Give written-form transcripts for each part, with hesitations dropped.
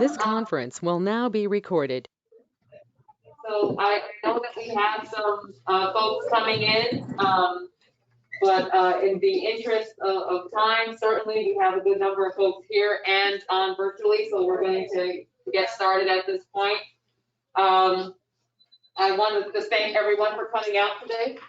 This conference will now be recorded. So I know that we have some folks coming in, but in the interest of time, certainly we have a good number of folks here and on virtually, so we're going to get started at this point. I want to thank everyone for coming out today.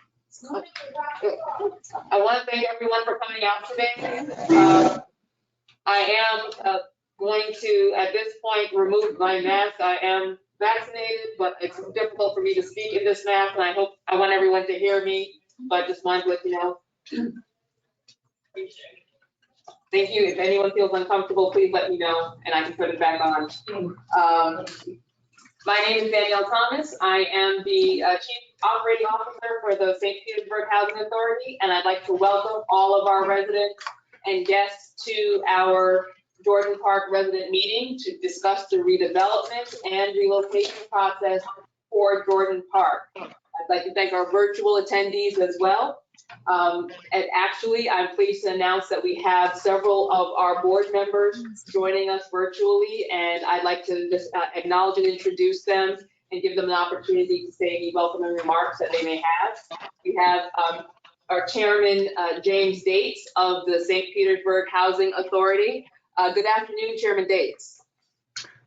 I am going to, at this point, remove my mask. I am vaccinated, but it's difficult for me to speak in this mask, and I want everyone to hear me, but just wanted to let you know. Thank you. If anyone feels uncomfortable, please let me know, and I can put it back on. My name is Danielle Thomas. I am the Chief Operating Officer for the St. Petersburg Housing Authority, and I'd like to welcome all of our residents and guests to our Jordan Park resident meeting to discuss the redevelopment and relocation process for Jordan Park. I'd like to thank our virtual attendees as well. And actually, I'm pleased to announce that we have several of our board members joining us virtually, and I'd like to just acknowledge and introduce them and give them an opportunity to say any welcoming remarks that they may have. We have our chairman, James Dates of the St. Petersburg Housing Authority. Good afternoon, Chairman Dates.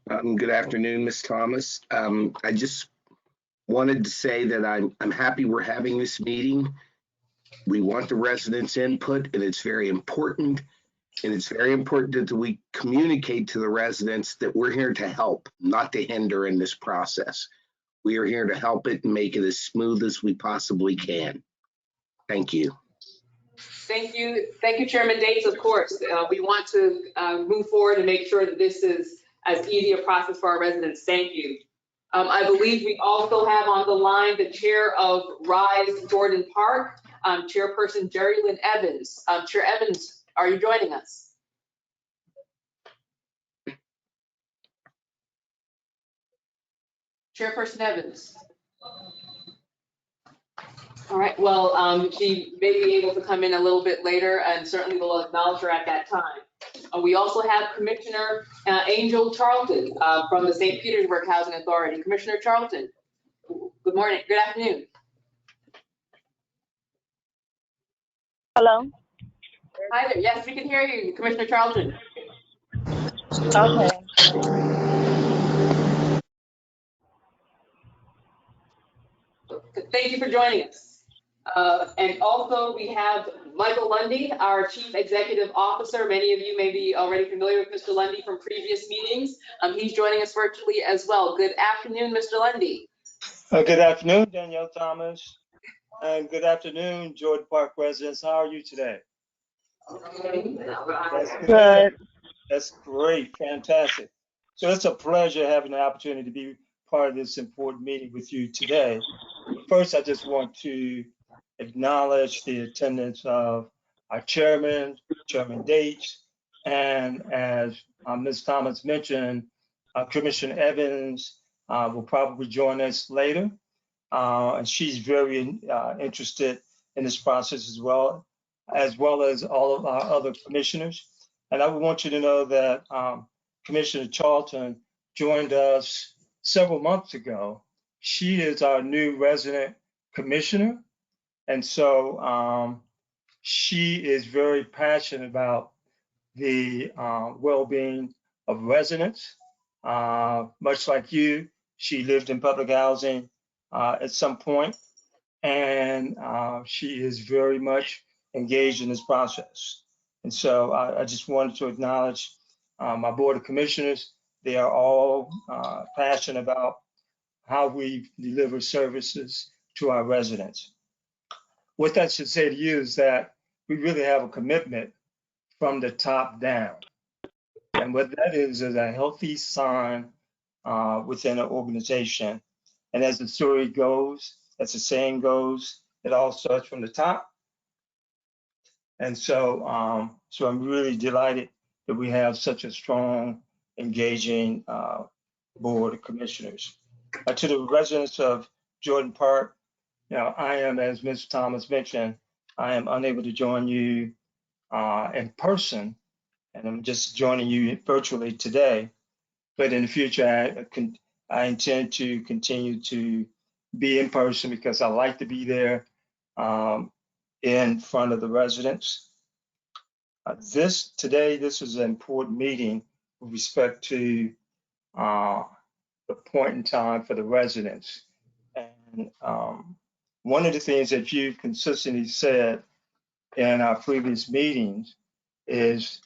Good afternoon, Ms. Thomas. I just wanted to say that I'm happy we're having this meeting. We want the residents' input, and it's very important. And it's very important that we communicate to the residents that we're here to help, not to hinder in this process. We are here to help it and make it as smooth as we possibly can. Thank you. Thank you, Chairman Dates. Of course, we want to move forward and make sure that this is as easy a process for our residents. Thank you. I believe we also have on the line the chair of RISE Jordan Park, Chairperson Jerry Lynn Evans. Chair Evans, are you joining us? Chairperson Evans. All right, well, she may be able to come in a little bit later, and certainly we'll acknowledge her at that time. We also have Commissioner Angel Charlton from the St. Petersburg Housing Authority. Commissioner Charlton, good morning, good afternoon. Hello? Hi there, yes, we can hear you, Commissioner Charlton. Okay. Thank you for joining us. And also we have Michael Lundy, our Chief Executive Officer. Many of you may be already familiar with Mr. Lundy from previous meetings. He's joining us virtually as well. Good afternoon, Mr. Lundy. Good afternoon, Danielle Thomas. And good afternoon, Jordan Park residents. How are you today? That's Good. That's great, fantastic. So it's a pleasure having the opportunity to be part of this important meeting with you today. First, I just want to acknowledge the attendance of our chairman, Chairman Dates, and as Ms. Thomas mentioned, Commissioner Evans will probably join us later. And she's very interested in this process as well as all of our other commissioners. And I want you to know that Commissioner Charlton joined us several months ago. She is our new resident commissioner. And so she is very passionate about the well-being of residents. Much like you, she lived in public housing at some point, and she is very much engaged in this process. And so I just wanted to acknowledge my board of commissioners. They are all passionate about how we deliver services to our residents. What that should say to you is that we really have a commitment from the top down. And what that is a healthy sign within an organization. And as the story goes, as the saying goes, it all starts from the top. And so, so I'm really delighted that we have such a strong, engaging board of commissioners. To the residents of Jordan Park, I am, as Ms. Thomas mentioned, I am unable to join you in person, and I'm just joining you virtually today. But in the future, I intend to continue to be in person because I like to be there in front of the residents. Today, this is an important meeting with respect to the point in time for the residents. And one of the things that you've consistently said in our previous meetings is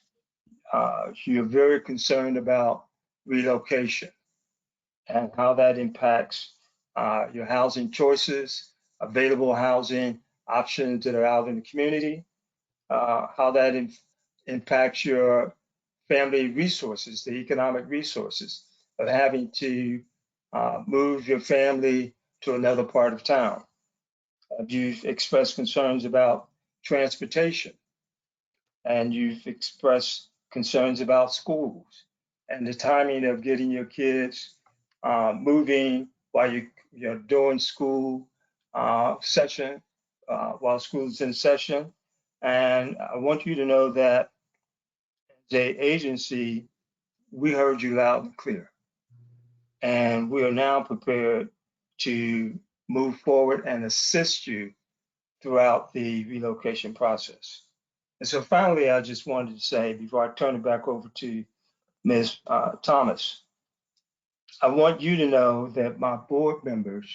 you're very concerned about relocation and how that impacts your housing choices, available housing options that are out in the community, how that impacts your family resources, the economic resources of having to move your family to another part of town. You've expressed concerns about transportation, and you've expressed concerns about schools and the timing of getting your kids moving while you're doing school session, while school's in session. And I want you to know that as an agency, we heard you loud and clear. And we are now prepared to move forward and assist you throughout the relocation process. And so finally, I just wanted to say, before I turn it back over to Ms. Thomas, I want you to know that my board members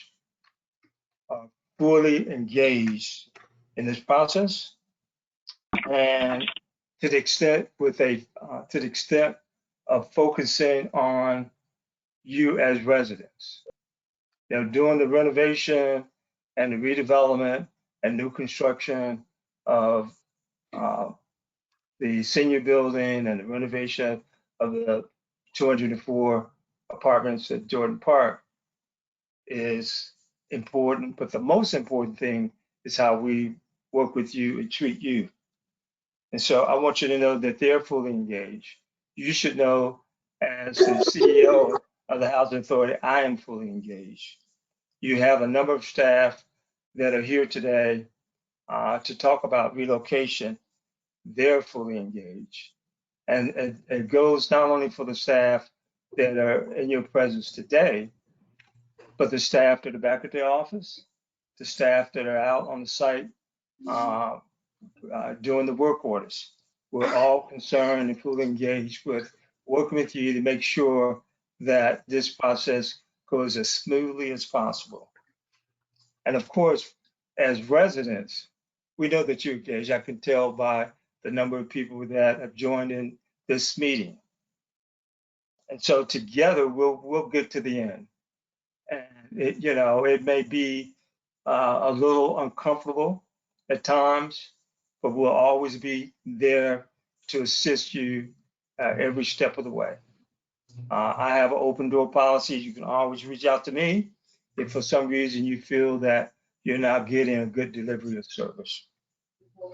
are fully engaged in this process, and to the extent of focusing on you as residents. They're doing the renovation and the redevelopment and new construction of the senior building and the renovation of the 204 apartments at Jordan Park is important, but the most important thing is how we work with you and treat you. And so I want you to know that they're fully engaged. You should know, as the CEO of the Housing Authority, I am fully engaged. You have a number of staff that are here today to talk about relocation. They're fully engaged. And it goes not only for the staff that are in your presence today, but the staff that are back at their office, the staff that are out on the site doing the work orders. We're all concerned and fully engaged with working with you to make sure that this process goes as smoothly as possible. And of course, as residents, we know that you're engaged. I can tell by the number of people that have joined in this meeting. And so together we'll get to the end. And it may be a little uncomfortable at times, but we'll always be there to assist you every step of the way. I have an open door policy. You can always reach out to me if for some reason you feel that you're not getting a good delivery of service.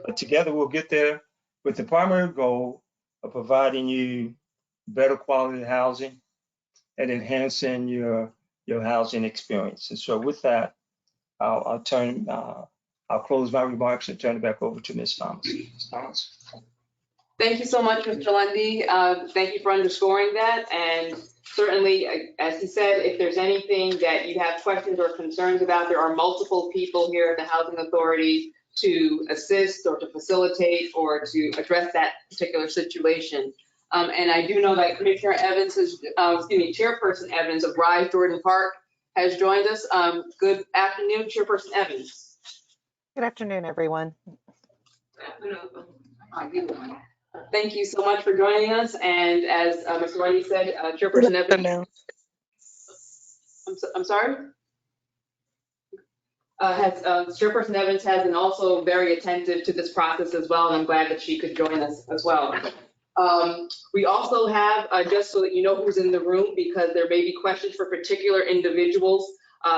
But together we'll get there with the primary goal of providing you better quality housing and enhancing your housing experience. And so with that, I'll close my remarks and turn it back over to Ms. Thomas. Ms. Thomas. Thank you so much, Mr. Lundy. Thank you for underscoring that. And certainly, as he said, if there's anything that you have questions or concerns about, there are multiple people here at the Housing Authority to assist or to facilitate or to address that particular situation. And I do know that Commissioner Evans Chairperson Evans of Rise Jordan Park has joined us. Good afternoon, Chairperson Evans. Good afternoon, everyone. Thank you so much for joining us. And as Mr. Lundy said, Chairperson Evans. I'm sorry? Chairperson Evans has been also very attentive to this process as well, and I'm glad that she could join us as well. We also have, just so that you know who's in the room, because there may be questions for particular individuals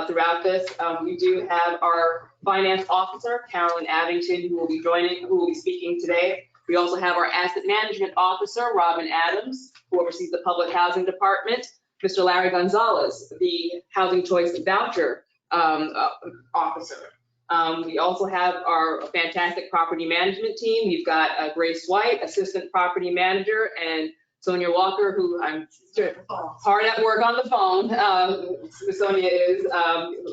throughout this, we do have our finance officer, Carolyn Addington, who will be speaking today. We also have our asset management officer, Robin Adams, who oversees the public housing department, Mr. Larry Gonzalez, the housing choice voucher officer. We also have our fantastic property management team. We've got Grace White, assistant property manager, and Sonia Walker, who I'm hard at work on the phone. Sonia is,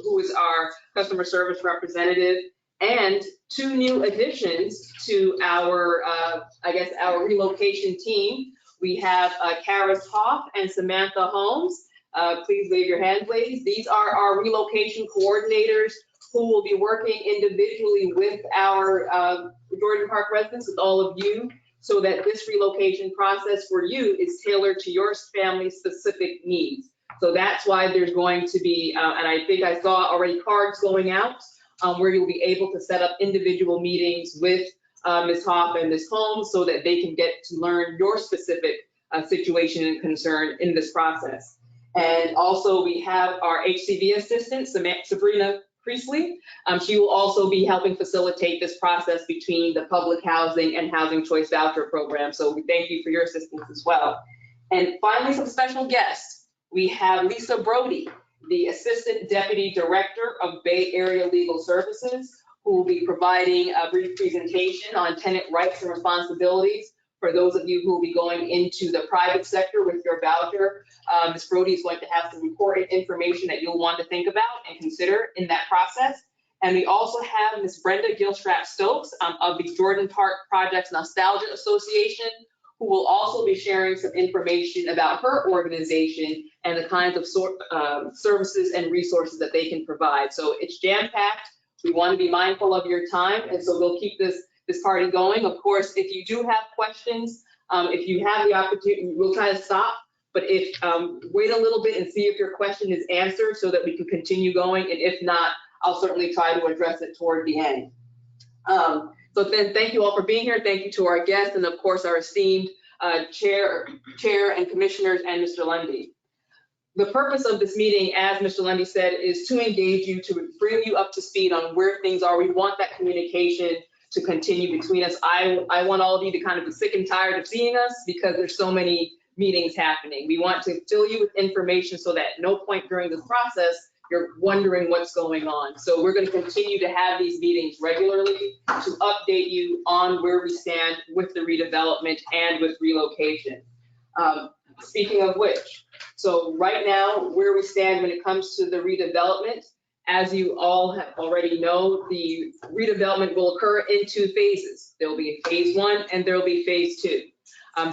who is our customer service representative, and 2 new additions to our, our relocation team. We have Karis Hoff and Samantha Holmes. Please wave your hands, ladies. These are our relocation coordinators who will be working individually with our Jordan Park residents, with all of you, so that this relocation process for you is tailored to your family's specific needs. So that's why there's going to be, and I think I saw already cards going out where you'll be able to set up individual meetings with Ms. Hoff and Ms. Holmes so that they can get to learn your specific situation and concern in this process. And also we have our HCV assistant, Sabrina Priestley. She will also be helping facilitate this process between the public housing and housing choice voucher program. So we thank you for your assistance as well. And finally, some special guests. We have Lisa Brody, the Assistant Deputy Director of Bay Area Legal Services, who will be providing a brief presentation on tenant rights and responsibilities for those of you who will be going into the private sector with your voucher. Ms. Brody is going to have some important information that you'll want to think about and consider in that process. And we also have Ms. Brenda Gilstrap-Stokes of the Jordan Park Projects Nostalgia Association, who will also be sharing some information about her organization and the kinds of services and resources that they can provide. So it's jam-packed. We want to be mindful of your time, and so we'll keep this party going. Of course, if you do have questions, if you have the opportunity, we'll try to stop, but if wait a little bit and see if your question is answered so that we can continue going, and if not, I'll certainly try to address it toward the end. So then thank you all for being here. Thank you to our guests, and of course our esteemed chair and commissioners and Mr. Lundy. The purpose of this meeting, as Mr. Lundy said, is to engage you, to bring you up to speed on where things are. We want that communication to continue between us. I want all of you to kind of be sick and tired of seeing us because there's so many meetings happening. We want to fill you with information so that at no point during this process you're wondering what's going on. So we're going to continue to have these meetings regularly to update you on where we stand with the redevelopment and with relocation. Speaking of which, so right now where we stand when it comes to the redevelopment, as you all have already know, the redevelopment will occur in 2 phases. There'll be a phase 1 and there'll be phase 2.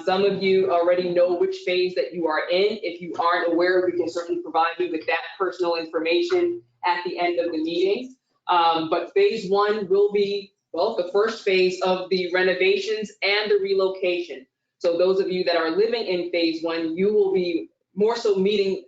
Some of you already know which phase that you are in. If you aren't aware, we can certainly provide you with that personal information at the end of the meeting. But phase 1 will be, well, the first phase of the renovations and the relocation. So those of you that are living in phase 1, you will be more so meeting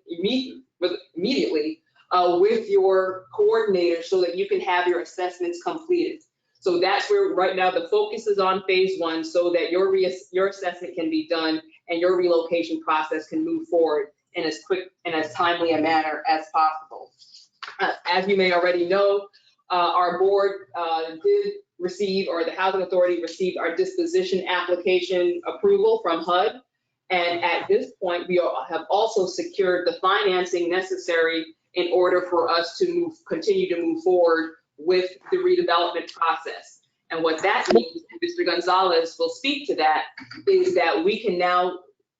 immediately with your coordinator so that you can have your assessments completed. So that's where right now the focus is on phase 1 so that your assessment can be done and your relocation process can move forward in as quick and as timely a manner as possible. As you may already know, our board did receive, or the Housing Authority received, our disposition application approval from HUD. And at this point, we have also secured the financing necessary in order for us to continue to move forward with the redevelopment process. And what that means, and Mr. Gonzalez will speak to that, is that we can now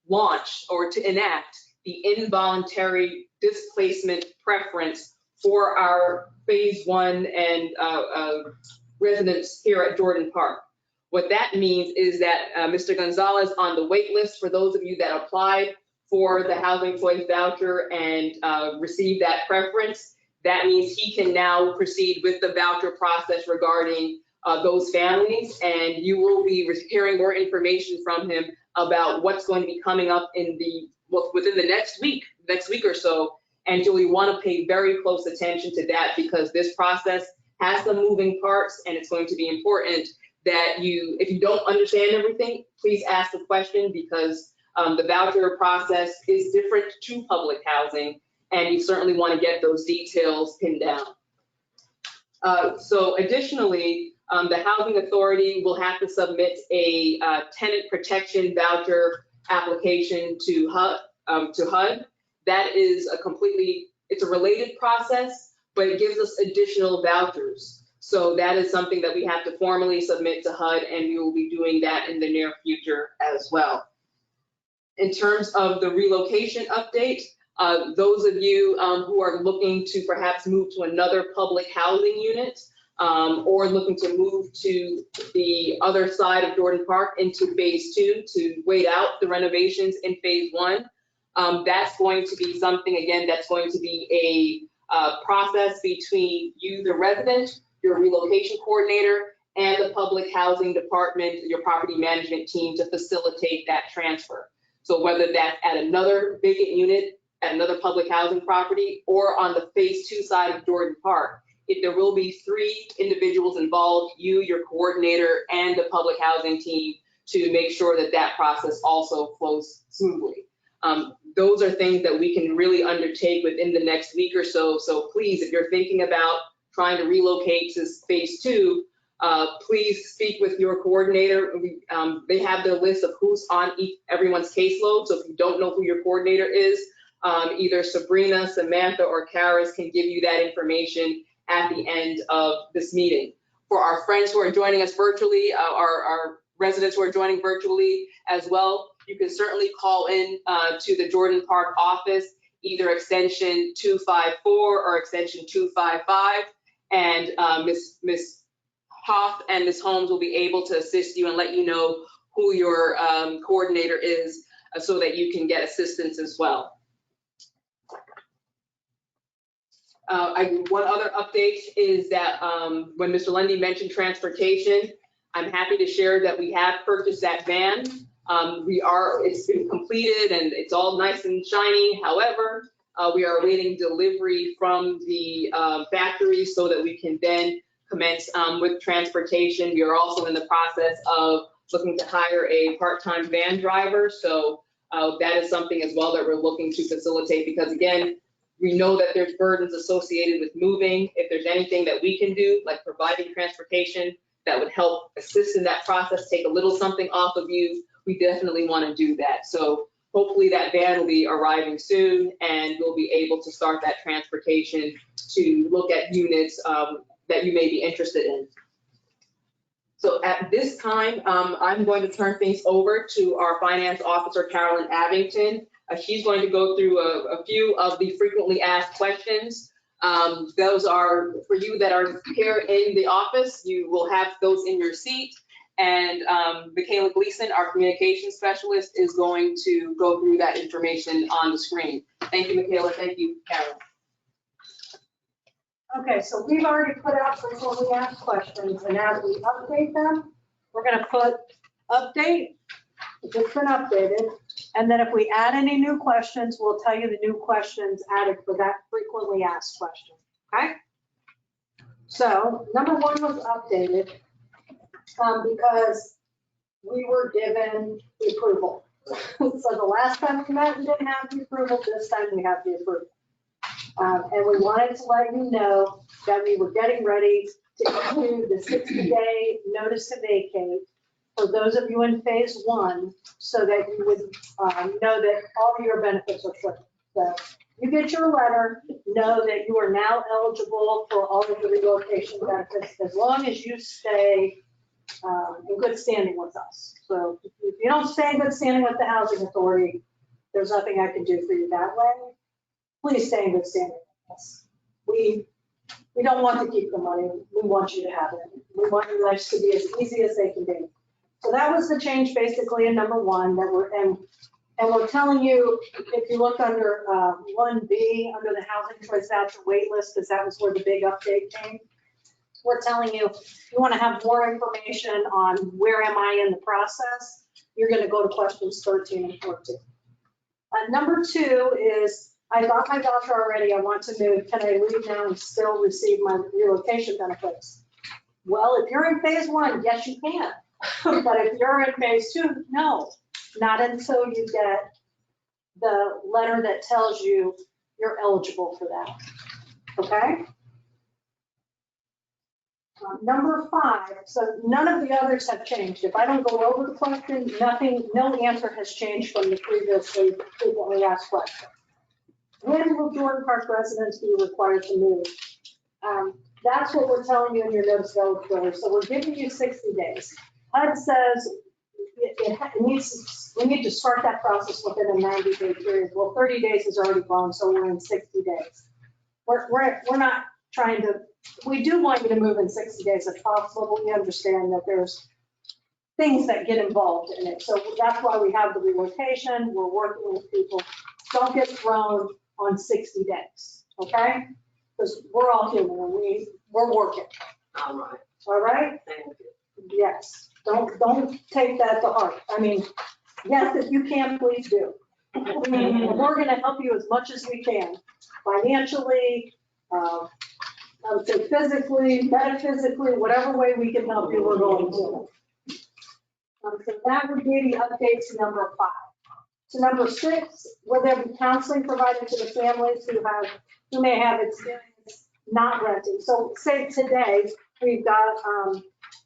launch or to enact the involuntary displacement preference for our phase 1 and residents here at Jordan Park. What that means is that Mr. Gonzalez on the wait list, for those of you that applied for the housing choice voucher and received that preference, that means he can now proceed with the voucher process regarding those families, and you will be hearing more information from him about what's going to be coming up in within the next week or so. And you'll want to pay very close attention to that because this process has some moving parts, and it's going to be important that if you don't understand everything, please ask the question because the voucher process is different to public housing, and you certainly want to get those details pinned down. So additionally, the Housing Authority will have to submit a tenant protection voucher application to HUD. That is it's a related process, but it gives us additional vouchers. So that is something that we have to formally submit to HUD, and we will be doing that in the near future as well. In terms of the relocation update, those of you who are looking to perhaps move to another public housing unit or looking to move to the other side of Jordan Park into phase 2 to wait out the renovations in phase 1, that's going to be something, again, that's going to be a process between you, the resident, your relocation coordinator, and the public housing department, your property management team to facilitate that transfer. So whether that's at another vacant unit, at another public housing property, or on the phase 2 side of Jordan Park, there will be 3 individuals involved, you, your coordinator, and the public housing team, to make sure that that process also flows smoothly. Those are things that we can really undertake within the next week or so. So please, if you're thinking about trying to relocate to phase 2, please speak with your coordinator. They have their list of who's on everyone's caseload. So if you don't know who your coordinator is, either Sabrina, Samantha, or Karis can give you that information at the end of this meeting. For our friends who are joining us virtually, our residents who are joining virtually as well, you can certainly call in to the Jordan Park office, either extension 254 or extension 255, and Miss Hoff and Ms. Holmes will be able to assist you and let you know who your coordinator is so that you can get assistance as well. One other update is that when Mr. Lundy mentioned transportation, I'm happy to share that we have purchased that van. It's been completed and it's all nice and shiny. However, we are awaiting delivery from the factory so that we can then commence with transportation. We are also in the process of looking to hire a part-time van driver. So that is something as well that we're looking to facilitate, because again, we know that there's burdens associated with moving. If there's anything that we can do, like providing transportation that would help assist in that process, take a little something off of you, we definitely want to do that. So hopefully that van will be arriving soon and we'll be able to start that transportation to look at units that you may be interested in. So at this time, I'm going to turn things over to our finance officer, Carolyn Abington. She's going to go through a few of the frequently asked questions. Those are for you that are here in the office. You will have those in your seat. And Michaela Gleason, our communications specialist, is going to go through that information on the screen. Thank you, Michaela. Thank you, Carolyn. Okay, so we've already put out frequently asked questions, and as we update them, we're going to put update, it's been updated, and then if we add any new questions, we'll tell you the new questions added for that frequently asked question, okay? So number 1 was updated because we were given the approval. So the last time we met, we didn't have the approval, this time we have the approval. And we wanted to let you know that we were getting ready to issue the 60-day notice to vacate for those of you in phase 1, so that you would know that all of your benefits are triggered. So you get your letter, know that you are now eligible for all of the relocation benefits as long as you stay in good standing with us. So if you don't stay in good standing with the housing authority, there's nothing I can do for you that way. Please stay in good standing with us. We don't want to keep the money. We want you to have it. We want your lives to be as easy as they can be. So that was the change basically in number 1 that we're telling you, if you look under 1B under the housing choice voucher wait list, because that was where the big update came. We're telling you, if you want to have more information on where am I in the process, you're going to go to questions 13 and 14. Number 2 is, I got my voucher already, I want to move, can I leave now and still receive my relocation benefits? Well, if you're in phase 1, yes, you can. But if you're in phase 2, no, not until you get the letter that tells you you're eligible for that, okay? Number 5, so none of the others have changed. If I don't go over the question, no answer has changed from the previously frequently asked question. When will Jordan Park residents be required to move? That's what we're telling you in your notice of eligibility. So we're giving you 60 days. HUD says we need to start that process within a 90-day period. Well, 30 days is already gone, so we're in 60 days. We're not trying to, we do want you to move in 60 days if possible, but we understand that there's things that get involved in it. So that's why we have the relocation. We're working with people. Don't get thrown on 60 days, okay? Because we're all human and we're working. All right, All right? thank you. Yes. Don't take that to heart. I mean, yes, if you can, please do. We're going to help you as much as we can, financially, I would say physically, metaphysically, whatever way we can help you, we're going to. So that would be the update to number 5. To number 6, will there be counseling provided to the families who may have experience not renting? So say today, we've got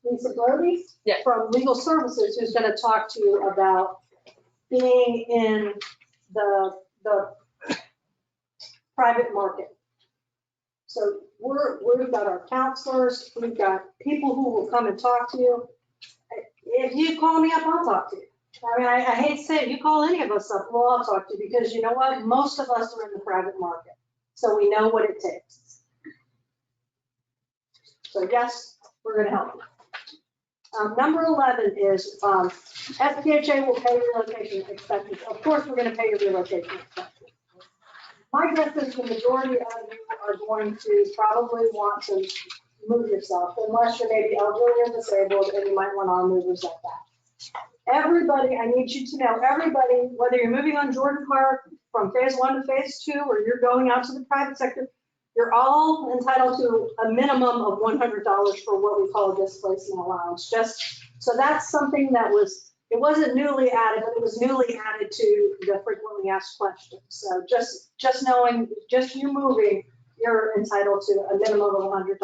Lisa Brody Yes. from Legal Services who's going to talk to you about being in the private market. So we've got our counselors, we've got people who will come and talk to you. If you call me up, I'll talk to you. I mean, I hate to say it, you call any of us up, we'll all talk to you, because you know what? Most of us are in the private market, so we know what it takes. So yes, we're gonna help you. Number 11 is SPHA will pay relocation expenses. Of course, we're gonna pay your relocation expenses. My guess is the majority of you are going to probably want to move yourself, unless you're maybe elderly or disabled, and you might want arm movers like that. Everybody, I need you to know, everybody, whether you're moving on Jordan Park from phase 1 to phase 2, or you're going out to the private sector, you're all entitled to a minimum of $100 for what we call a displacement allowance. Just, so that's something that it wasn't newly added, but it was newly added to the frequently asked questions. So just knowing, just you moving, you're entitled to a minimum of $100.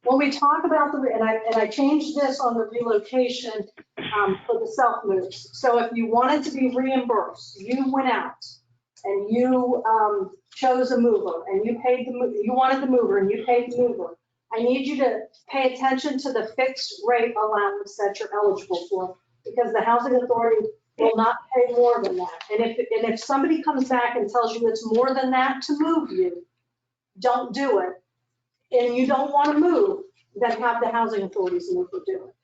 When we talk about and I changed this on the relocation for the self moves. So if you wanted to be reimbursed, you went out and you chose a mover and you paid you wanted the mover and you paid the mover. I need you to pay attention to the fixed rate allowance that you're eligible for, because the housing authority will not pay more than that. And if somebody comes back and tells you it's more than that to move you, don't do it. And you don't want to move, then have the housing authorities mover do it.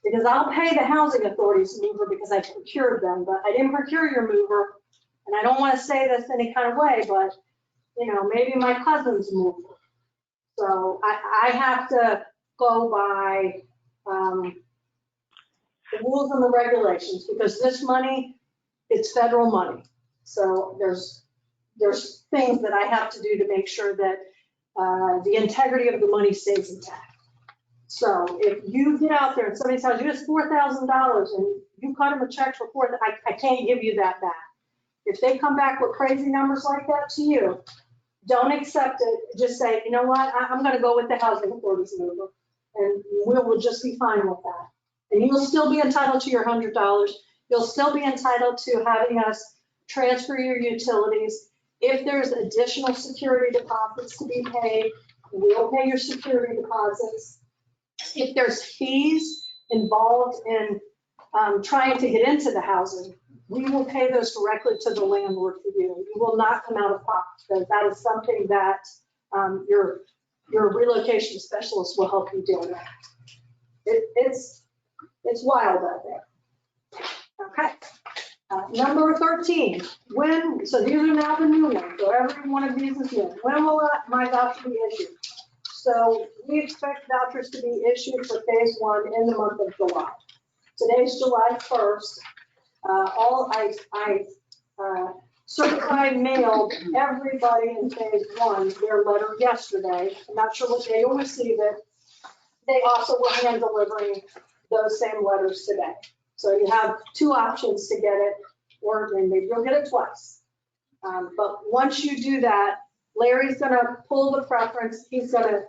Because I'll pay the housing authorities mover because I procured them, but I didn't procure your mover. And I don't want to say this any kind of way, but you know, maybe my cousin's mover. So I have to go by the rules and the regulations, because this money, it's federal money. So there's things that I have to do to make sure that the integrity of the money stays intact. So if you get out there and somebody tells you it's $4,000 and you cut them a check for $4,000, I can't give you that back. If they come back with crazy numbers like that to you, don't accept it. Just say, you know what, I'm going to go with the housing authorities mover, and we'll just be fine with that. And you'll still be entitled to your $100. You'll still be entitled to having us transfer your utilities. If there's additional security deposits to be paid, we'll pay your security deposits. If there's fees involved in trying to get into the housing, we will pay those directly to the landlord for you. You will not come out of pocket, because that is something that your relocation specialist will help you deal with. It's wild out there. Okay. Number 13, so these are now the new ones, so every one of these is new. When will my voucher be issued? So we expect vouchers to be issued for phase 1 in the month of July. Today's July 1st. I certified mailed everybody in phase 1 their letter yesterday. I'm not sure what day you'll receive it. They also will hand delivering those same letters today. So you have 2 options to get it, or maybe you'll get it twice. But once you do that, Larry's gonna pull the preference. He's gonna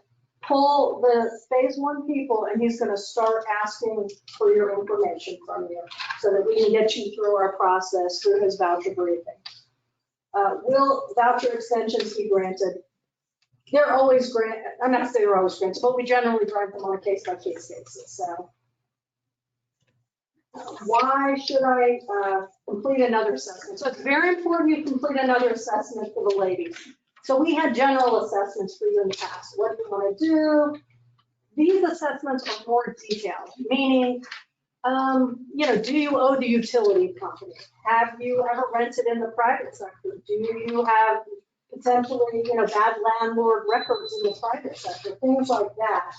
pull the phase 1 people, and he's gonna start asking for your information from you so that we can get you through our process through his voucher briefing. Will voucher extensions be granted? They're always granted. I'm not saying they're always granted, but we generally grant them on a case-by-case basis. So why should I complete another assessment? So it's very important you complete another assessment for the ladies. So we had general assessments for you in the past. What do you want to do? These assessments are more detailed, meaning, do you owe the utility company? Have you ever rented in the private sector? Do you have potentially, bad landlord records in the private sector? Things like that.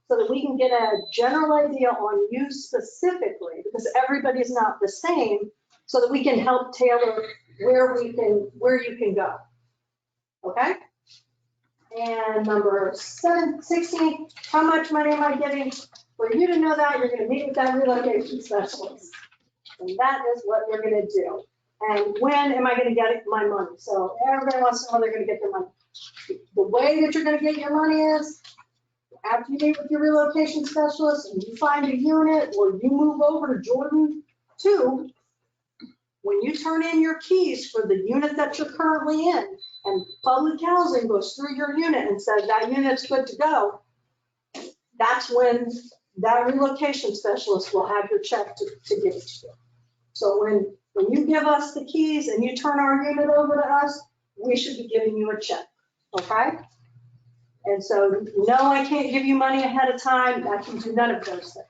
So that we can get a general idea on you specifically, because everybody's not the same, so that we can help tailor where you can go. Okay? And number 16, how much money am I getting? For you to know that, you're gonna meet with that relocation specialist. And that is what you're gonna do. And when am I gonna get my money? So everybody wants to know they're gonna get their money. The way that you're gonna get your money is, after you meet with your relocation specialist and you find a unit or you move over to Jordan 2, when you turn in your keys for the unit that you're currently in, and public housing goes through your unit and says that unit's good to go, that's when that relocation specialist will have your check to give it to you. So when you give us the keys and you turn our unit over to us, we should be giving you a check, okay? And so, no, I can't give you money ahead of time. I can do none of those things.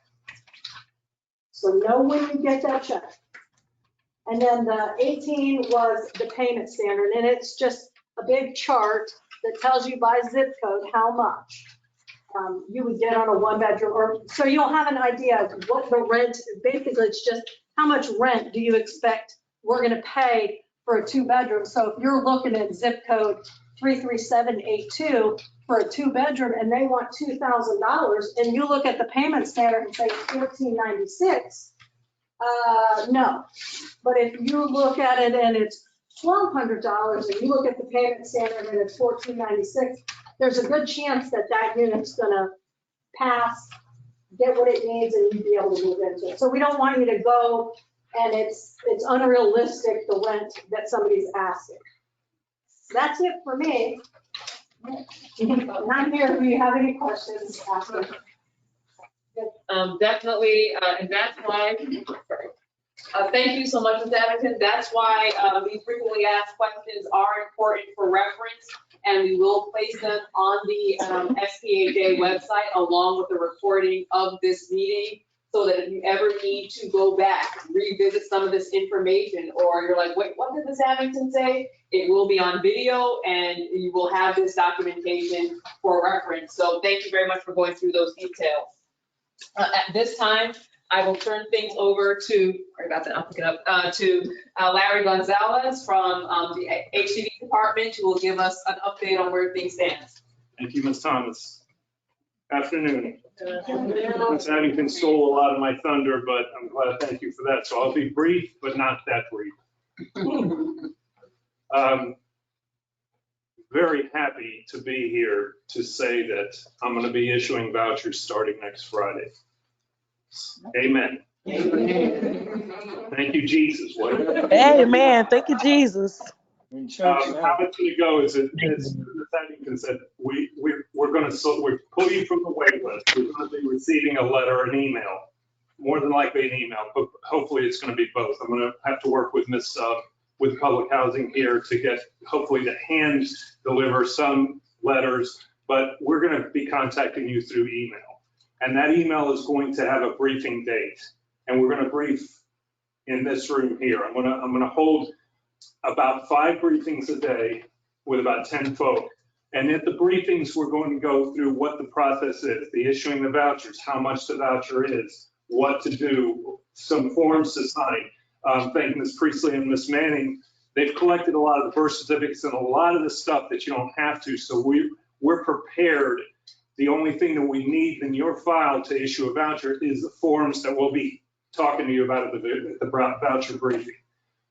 So know when you get that check. And then the 18 was the payment standard, and it's just a big chart that tells you by zip code how much you would get on a 1-bedroom, or so you'll have an idea of what the rent. Basically, it's just how much rent do you expect we're going to pay for a 2-bedroom. So if you're looking at zip code 33782 for a 2-bedroom and they want $2,000, and you look at the payment standard and say $1,496, no. But if you look at it and it's $1,200 and you look at the payment standard and it's $1,496, there's a good chance that that unit's gonna pass, get what it needs, and you'd be able to move into it. So we don't want you to go and it's unrealistic, the rent that somebody's asking. That's it for me. I'm here if you have any questions after. Definitely, and that's why, thank you so much, Ms. Abington. That's why these frequently asked questions are important for reference, and we will place them on the SPHA website along with the recording of this meeting, so that if you ever need to go back, revisit some of this information, or you're like, wait, what did Ms. Abington say? It will be on video, and you will have this documentation for reference. So thank you very much for going through those details. At this time, I will turn things over to, sorry about that, I'll pick it up, to Larry Gonzalez from the HCD department, who will give us an update on where things stand. Thank you, Ms. Thomas. Afternoon. Ms. Abington stole a lot of my thunder, but I'm glad, thank you for that. So I'll be brief, but not that brief. Very happy to be here to say that I'm going to be issuing vouchers starting next Friday. Amen. Thank you, Jesus. Amen. Thank you, Jesus. In church, How it's going to go is, as Ms. Abington said, we're going to pull you from the wait list. We're going to be receiving a letter, an email, more than likely an email, but hopefully it's going to be both. I'm going to have to work with with public housing here to get, hopefully, to hand deliver some letters, but we're going to be contacting you through email. And that email is going to have a briefing date, and we're going to brief in this room here. I'm going to hold about 5 briefings a day with about 10 folk. And at the briefings, we're going to go through what the process is, the issuing the vouchers, how much the voucher is, what to do, some forms to sign. Thank Ms. Priestley and Ms. Manning. They've collected a lot of the birth certificates and a lot of the stuff that you don't have to. So we're prepared. The only thing that we need in your file to issue a voucher is the forms that we'll be talking to you about at the voucher briefing.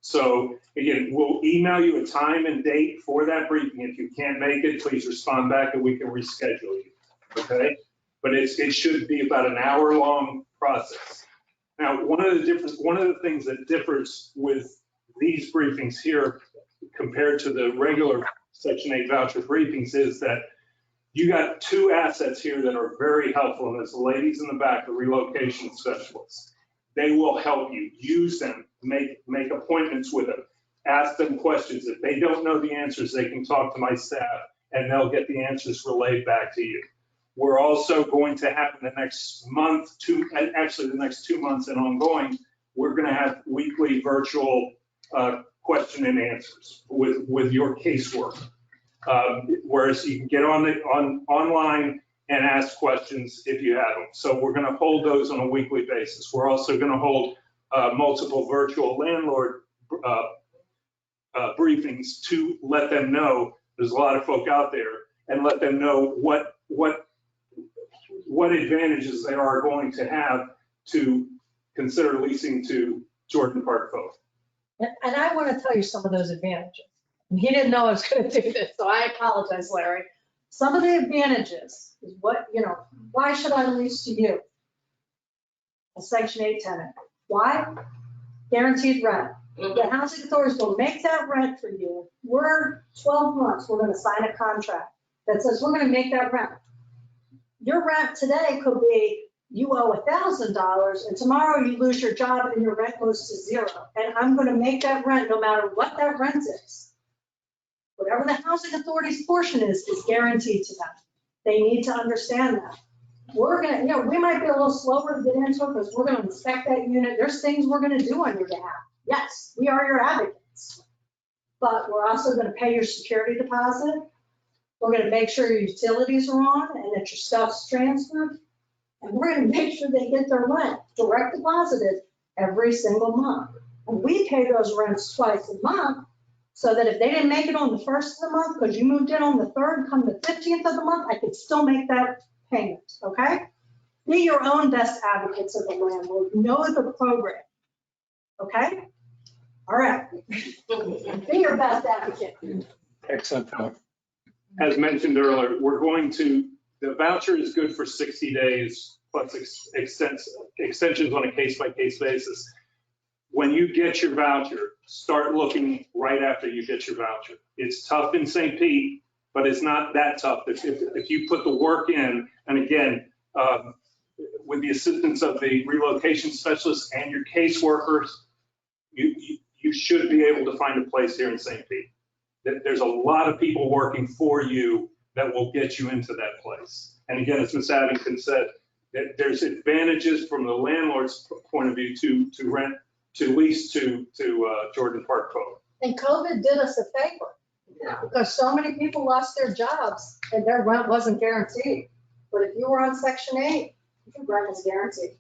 So again, we'll email you a time and date for that briefing. If you can't make it, please respond back and we can reschedule you, okay? But it should be about an hour-long process. Now, one of the things that differs with these briefings here compared to the regular Section 8 voucher briefings is that you got 2 assets here that are very helpful, and it's the ladies in the back, the relocation specialists. They will help you. Use them, make appointments with them, ask them questions. If they don't know the answers, they can talk to my staff and they'll get the answers relayed back to you. We're also going to have in the next month, actually the next 2 months and ongoing, we're going to have weekly virtual question and answers with your casework. Whereas you can get online and ask questions if you have them. So we're going to hold those on a weekly basis. We're also going to hold multiple virtual landlord briefings to let them know there's a lot of folk out there and let them know what advantages they are going to have to consider leasing to Jordan Park folk. And I want to tell you some of those advantages. And he didn't know I was going to do this, so I apologize, Larry. Some of the advantages is what, why should I lease to you? A Section 8 tenant. Why? Guaranteed rent. The housing authorities will make that rent for you. We're 12 months, we're going to sign a contract that says we're going to make that rent. Your rent today could be you owe $1,000 and tomorrow you lose your job and your rent goes to zero. And I'm going to make that rent no matter what that rent is. Whatever the housing authority's portion is guaranteed to them. They need to understand that. We're going to, we might be a little slower to get into it because we're going to inspect that unit. There's things we're going to do on your behalf. Yes, we are your advocates. But we're also going to pay your security deposit. We're going to make sure your utilities are on and that your stuff's transferred. And we're going to make sure they get their rent direct deposited every single month. And we pay those rents twice a month so that if they didn't make it on the first of the month, because you moved in on the 3rd, come the 15th of the month, I could still make that payment, okay? Be your own best advocates of the landlord. Know the program, okay? All right. Be your best advocate. Excellent. As mentioned earlier, the voucher is good for 60 days plus extensions on a case-by-case basis. When you get your voucher, start looking right after you get your voucher. It's tough in St. Pete, but it's not that tough. If you put the work in, and again, with the assistance of the relocation specialists and your caseworkers, you should be able to find a place here in St. Pete. There's a lot of people working for you that will get you into that place. And again, as Ms. Addington said, that there's advantages from the landlord's point of view to lease to Jordan Park folk. And COVID did us a favor because so many people lost their jobs and their rent wasn't guaranteed. But if you were on Section 8, your rent was guaranteed.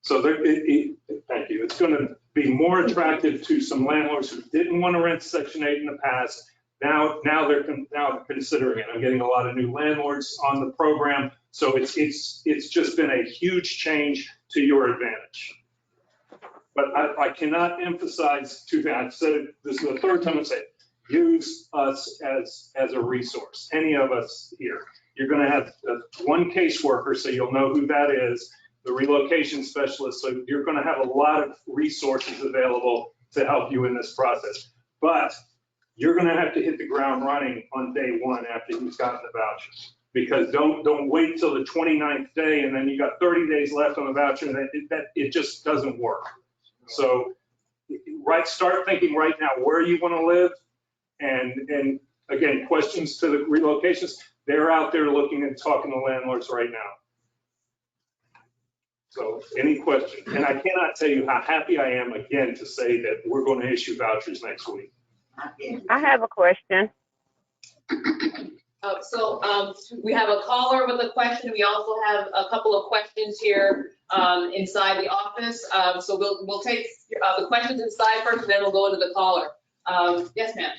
So thank you. It's going to be more attractive to some landlords who didn't want to rent Section 8 in the past. Now they're considering it. I'm getting a lot of new landlords on the program. So it's just been a huge change to your advantage. But I cannot emphasize two things. I've said it, this is the 3rd time I say it. Use us as a resource, any of us here. You're going to have one caseworker, so you'll know who that is, the relocation specialist. So you're going to have a lot of resources available to help you in this process. But you're going to have to hit the ground running on day 1 after you've gotten the voucher. Because don't wait till the 29th day and then you got 30 days left on the voucher and it just doesn't work. So start thinking right now where you want to live. And again, questions to the relocations, they're out there looking and talking to landlords right now. So any questions? And I cannot tell you how happy I am again to say that we're going to issue vouchers next week. I have a question. We have a caller with a question. We also have a couple of questions here inside the office. So we'll take the questions inside first, and then we'll go into the caller. Yes, ma'am.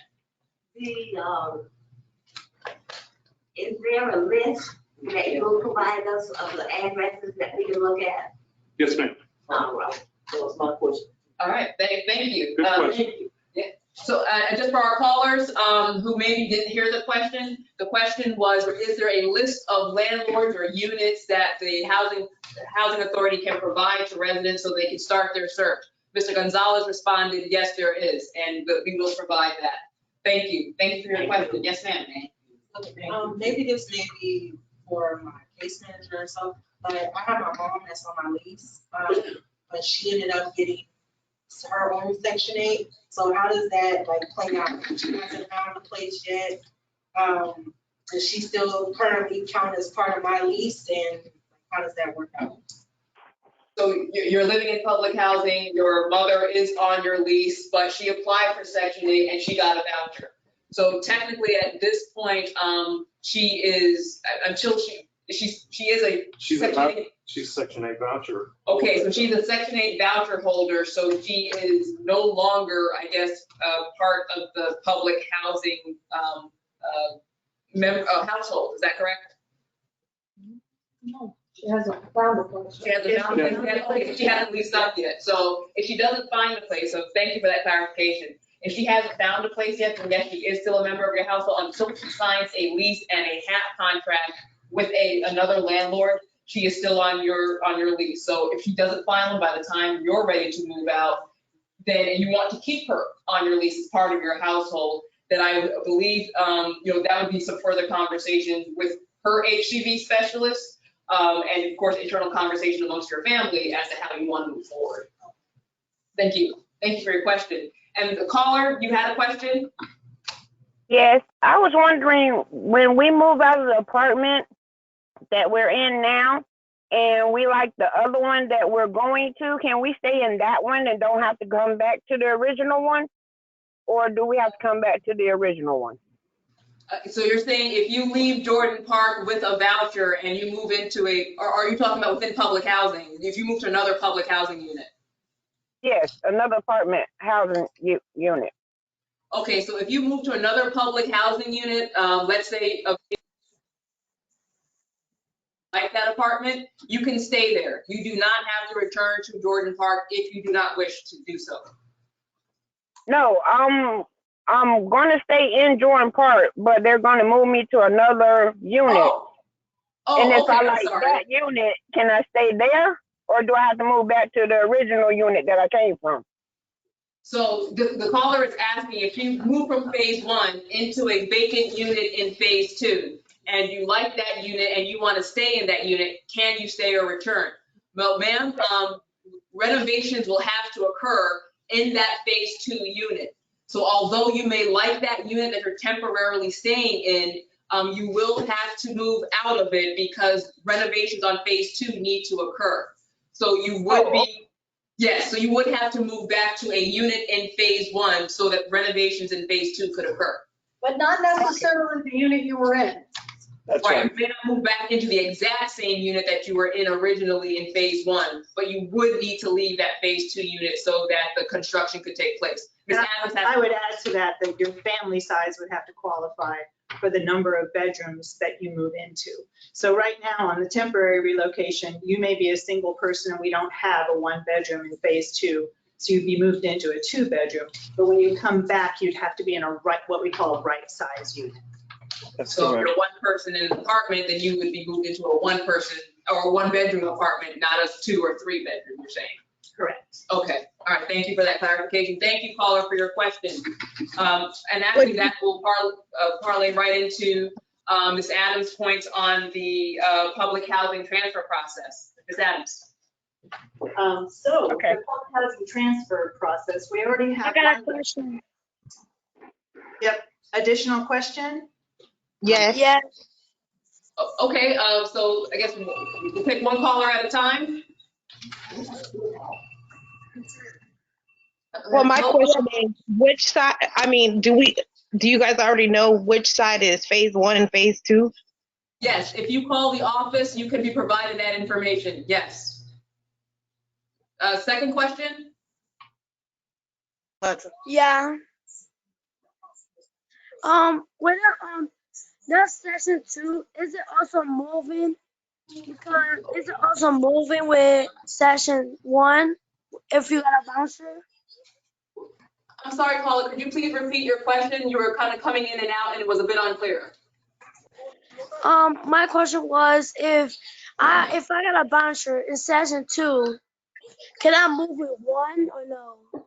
Is there a list that you'll provide us of the addresses that we can look at? Yes, ma'am. All right. That was my question. All right. Thank you. Good question. Yeah. So just for our callers who maybe didn't hear the question was, is there a list of landlords or units that the housing authority can provide to residents so they can start their search? Mr. Gonzalez responded, yes, there is, and we will provide that. Thank you. Thank you for your question. Yes, ma'am. Maybe this may be for my case manager or something, but I have my mom that's on my lease. but she ended up getting her own Section 8. So how does that like play out? She hasn't found a place yet. Does she still currently count as part of my lease, and how does that work out? So you're living in public housing, your mother is on your lease, but she applied for Section 8 and she got a voucher. So technically at this point, she is, until she is a Section 8. She's Section 8 voucher. Okay, so she's a Section 8 voucher holder, so she is no longer, I guess, part of the public housing household, is that correct? No, she hasn't found a place. She hasn't found a place yet? Okay, she hasn't leased up yet. So if she doesn't find a place, so thank you for that clarification. If she hasn't found a place yet, then yes, she is still a member of your household until she signs a lease and a HAP contract with another landlord. She is still on your lease. So if she doesn't find one by the time you're ready to move out, then and you want to keep her on your lease as part of your household, then I believe that would be some further conversations with her HGV specialist, and of course internal conversation amongst your family as to how you want to move forward. Thank you for your question. And the caller, you had a question? Yes, I was wondering, when we move out of the apartment that we're in now, and we like the other one that we're going to, can we stay in that one and don't have to come back to the original one? Or do we have to come back to the original one? So you're saying if you leave Jordan Park with a voucher and you move into or are you talking about within public housing? If you move to another public housing unit? Yes, another apartment housing unit. Okay, so if you move to another public housing unit, let's say like that apartment, you can stay there. You do not have to return to Jordan Park if you do not wish to do so. No, I'm going to stay in Jordan Park, but they're going to move me to another unit. And if Okay, I like that unit, can I stay there? Or do I have to move back to the original unit that I came from? So the caller is asking if you move from phase 1 into a vacant unit in phase 2, and you like that unit and you want to stay in that unit, can you stay or return? Well, ma'am, renovations will have to occur in that phase 2 unit. So although you may like that unit that you're temporarily staying in, you will have to move out of it because renovations on phase 2 need to occur. So you would be, yes, so you would have to move back to a unit in phase 1 so that renovations in phase 2 could occur. But not necessarily the unit you were in. That's right. You may not move back into the exact same unit that you were in originally in phase 1, but you would need to leave that phase 2 unit so that the construction could take place. Ms. Adams has. I would add to that your family size would have to qualify for the number of bedrooms that you move into. So right now on the temporary relocation, you may be a single person and we don't have a 1-bedroom in phase 2. So you'd be moved into a 2-bedroom. But when you come back, you'd have to be in what we call a right size unit. That's So if correct. you're 1 person in an apartment, then you would be moved into a 1-person or a 1-bedroom apartment, not a 2 or 3-bedroom, you're saying? Correct. Okay, all right, thank you for that clarification. Thank you, caller, for your question. And actually that will parlay right into Ms. Adams' points on the public housing transfer process. Ms. Adams. The public housing transfer process, we already have. I got a question. Yep. Additional question? Yes. Yes. Okay, so I guess we'll pick one caller at a time. Well, my question is, which side, do you guys already know which side is phase 1 and phase 2? Yes, if you call the office, you can be provided that information, yes. Second question? Yeah. That's section 2. Is it also moving? Because is it also moving with session 1 if you got a bouncer? I'm sorry, caller, could you please repeat your question? You were kind of coming in and out and it was a bit unclear. My question was if I got a bouncer in session 2, can I move with 1 or no?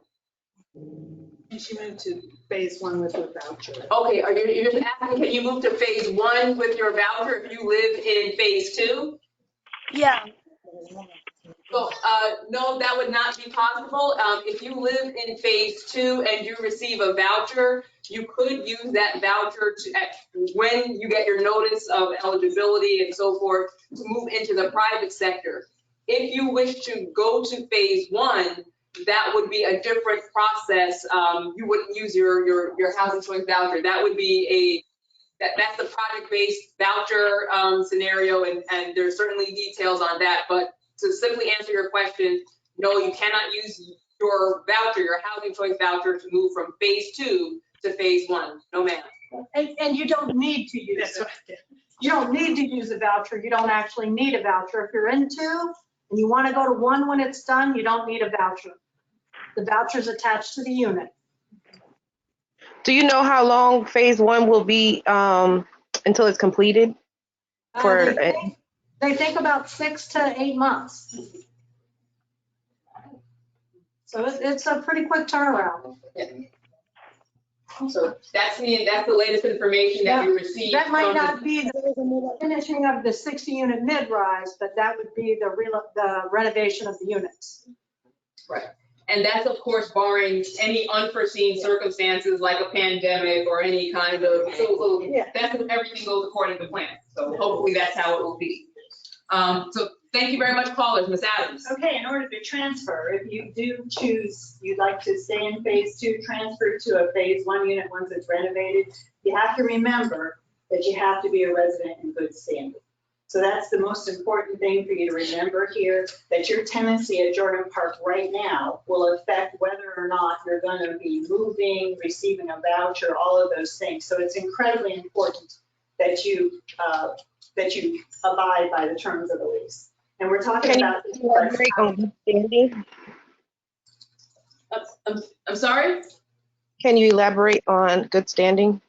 And she moved to phase 1 with her voucher. Okay, you're just asking, can you move to phase 1 with your voucher if you live in phase 2? Yeah. So, no, that would not be possible. If you live in phase 2 and you receive a voucher, you could use that voucher when you get your notice of eligibility and so forth, to move into the private sector. If you wish to go to phase 1, that would be a different process. You wouldn't use your housing choice voucher. That would be that's the project-based voucher scenario, and there's certainly details on that. But to simply answer your question, no, you cannot use your voucher, your housing choice voucher, to move from phase 2 to phase 1. No, ma'am. And you don't need to use it. You don't need to use a voucher. You don't actually need a voucher. If you're in 2 and you want to go to 1 when it's done, you don't need a voucher. The voucher's attached to the unit. Do you know how long phase 1 will be until it's completed? They think about 6 to 8 months. So it's a pretty quick turnaround. Yeah. So that's the latest information that we received. That might not be the finishing of the 60-unit mid-rise, but that would be the renovation of the units. Right. And that's, of course, barring any unforeseen circumstances like a pandemic or any kind of, so that's if everything goes according to plan. So hopefully that's how it will be. So thank you very much, callers. Ms. Adams. Okay, in order to transfer, if you do choose, you'd like to stay in phase 2, transfer to a phase 1 unit once it's renovated, you have to remember that you have to be a resident in good standing. So that's the most important thing for you to remember here, that your tenancy at Jordan Park right now will affect whether or not you're going to be moving, receiving a voucher, all of those things. So it's incredibly important that you abide by the terms of the lease. And we're talking about. I'm sorry? Can you elaborate on good standing?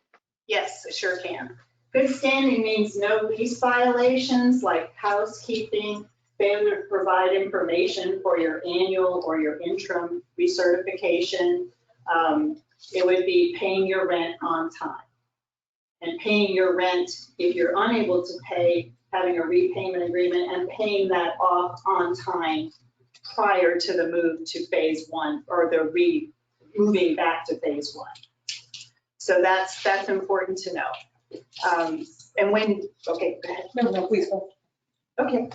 Yes, I sure can. Good standing means no lease violations like housekeeping, failure to provide information for your annual or your interim recertification. It would be paying your rent on time. And paying your rent, if you're unable to pay, having a repayment agreement and paying that off on time prior to the move to phase 1 or the moving back to phase 1. So that's important to know. And when, okay, go ahead. No, please go. Okay,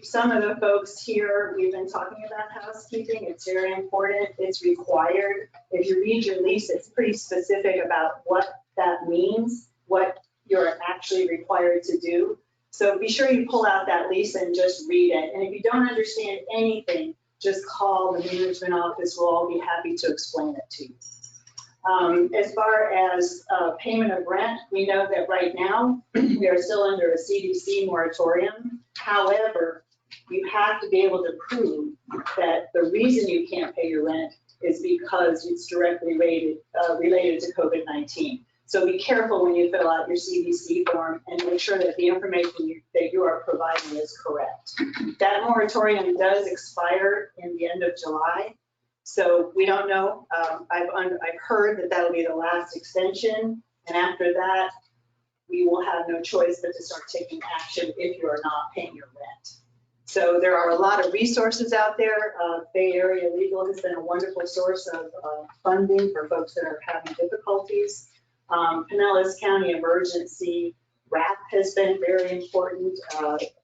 some of the folks here, we've been talking about housekeeping. It's very important. It's required. If you read your lease, it's pretty specific about what that means, what you're actually required to do. So be sure you pull out that lease and just read it. And if you don't understand anything, just call the management office. We'll all be happy to explain it to you. As far as payment of rent, we know that right now we are still under a CDC moratorium. However, you have to be able to prove that the reason you can't pay your rent is because it's directly related to COVID-19. So be careful when you fill out your CDC form and make sure that the information that you are providing is correct. That moratorium does expire in the end of July. So we don't know. I've heard that that'll be the last extension. And after that, we will have no choice but to start taking action if you are not paying your rent. So there are a lot of resources out there. Bay Area Legal has been a wonderful source of funding for folks that are having difficulties. Pinellas County Emergency RAP has been very important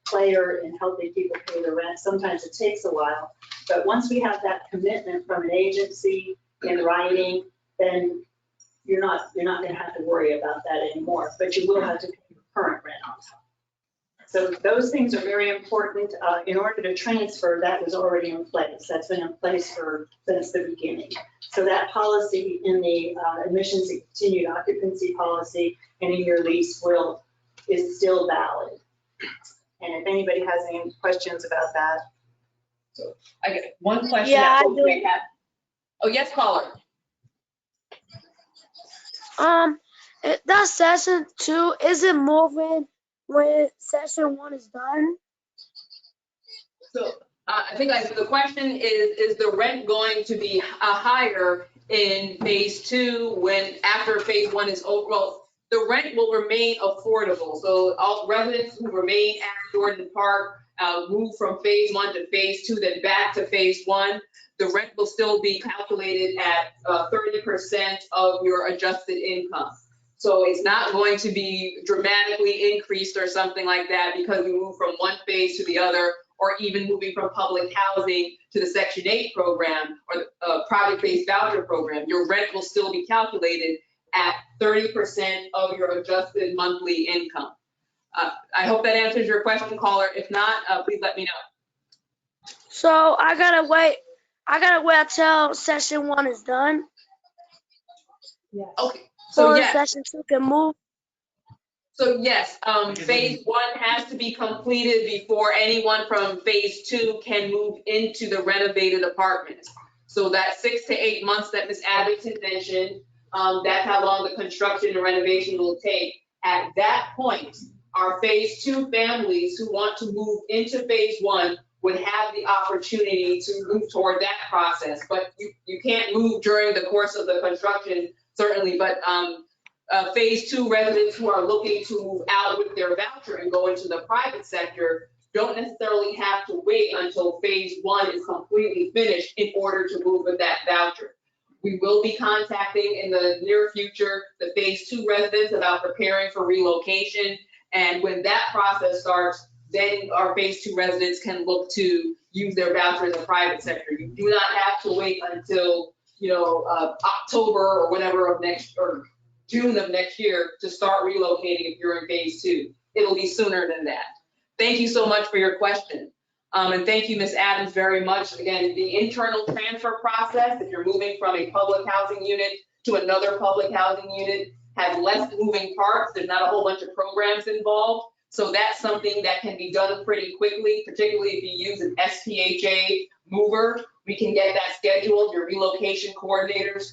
player in helping people pay their rent. Sometimes it takes a while, but once we have that commitment from an agency in writing, then you're not going to have to worry about that anymore, but you will have to pay your current rent on top. So those things are very important. In order to transfer, that was already in place. That's been in place since the beginning. So that policy in the admissions and continued occupancy policy and in your lease is still valid. And if anybody has any questions about that. So I get one question. Yeah, that I do. may have. Oh, yes, caller. That session 2, is it moving when session 1 is done? So I think the question is the rent going to be higher in phase 2 when after phase 1 is over? Well, the rent will remain affordable. So all residents who remain at Jordan Park move from phase 1 to phase 2, then back to phase 1, the rent will still be calculated at 30% of your adjusted income. So it's not going to be dramatically increased or something like that because we move from one phase to the other, or even moving from public housing to the Section 8 program or the project-based voucher program. Your rent will still be calculated at 30% of your adjusted monthly income. I hope that answers your question, caller. If not, please let me know. So I gotta wait until session 1 is done. Yes. Okay. So Or yes. session 2 can move. So yes, phase 1 has to be completed before anyone from phase 2 can move into the renovated apartment. So that 6 to 8 months that Ms. Abington mentioned, that's how long the construction and renovation will take. At that point, our phase 2 families who want to move into phase 1 would have the opportunity to move toward that process. But you can't move during the course of the construction, certainly, but phase 2 residents who are looking to move out with their voucher and go into the private sector don't necessarily have to wait until phase 1 is completely finished in order to move with that voucher. We will be contacting in the near future the phase 2 residents about preparing for relocation. And when that process starts, then our phase 2 residents can look to use their voucher in the private sector. You do not have to wait until, October or whatever of next, or June of next year to start relocating if you're in phase 2. It'll be sooner than that. Thank you so much for your question. And thank you, Ms. Adams, very much. Again, the internal transfer process, if you're moving from a public housing unit to another public housing unit, has less moving parts. There's not a whole bunch of programs involved. So that's something that can be done pretty quickly, particularly if you use an SPHA mover. We can get that scheduled. Your relocation coordinators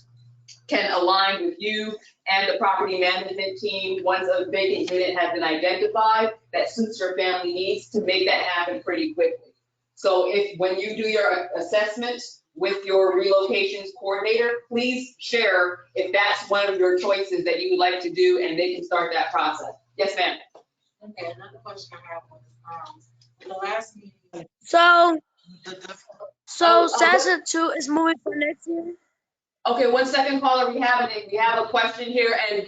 can align with you and the property management team once a vacant unit has been identified that suits your family needs to make that happen pretty quickly. So when you do your assessment with your relocations coordinator, please share if that's one of your choices that you would like to do, and they can start that process. Yes, ma'am. Okay, another question I have was, the last meeting. So session 2 is moving for next year? Okay, 1 second, caller. We have a question here, and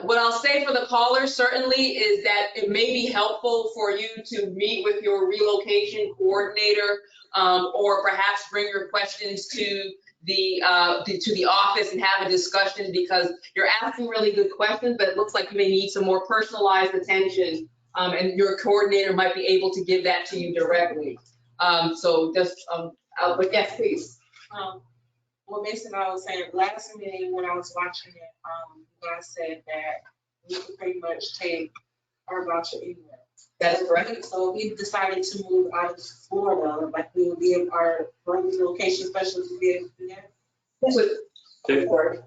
what I'll say for the caller certainly is that it may be helpful for you to meet with your relocation coordinator, or perhaps bring your questions to the office and have a discussion, because you're asking really good questions, but it looks like you may need some more personalized attention, and your coordinator might be able to give that to you directly. But yes, please. Well, basically, I was saying last meeting when I was watching it, you guys said that we could pretty much take our voucher anywhere. That is correct. So we decided to move out of Florida, like we would give our relocation specialist to be able to do that.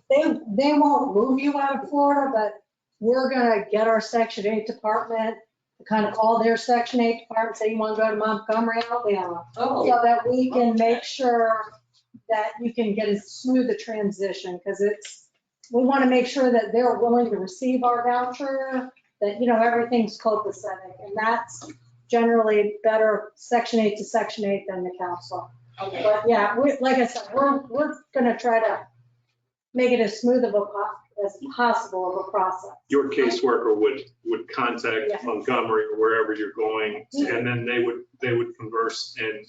They won't move you out of Florida, but we're gonna get our Section 8 department to kind of call their Section 8 department, say you want to go to Montgomery, Alabama, so that we can make sure that you can get as smooth a transition, because we want to make sure that they're willing to receive our voucher, that, everything's copacetic, and that's generally better Section 8 to Section 8 than the council. Okay. But yeah, like I said, we're going to try to make it as smooth as possible of a process. Your caseworker would contact Montgomery or wherever you're going, and then they would converse and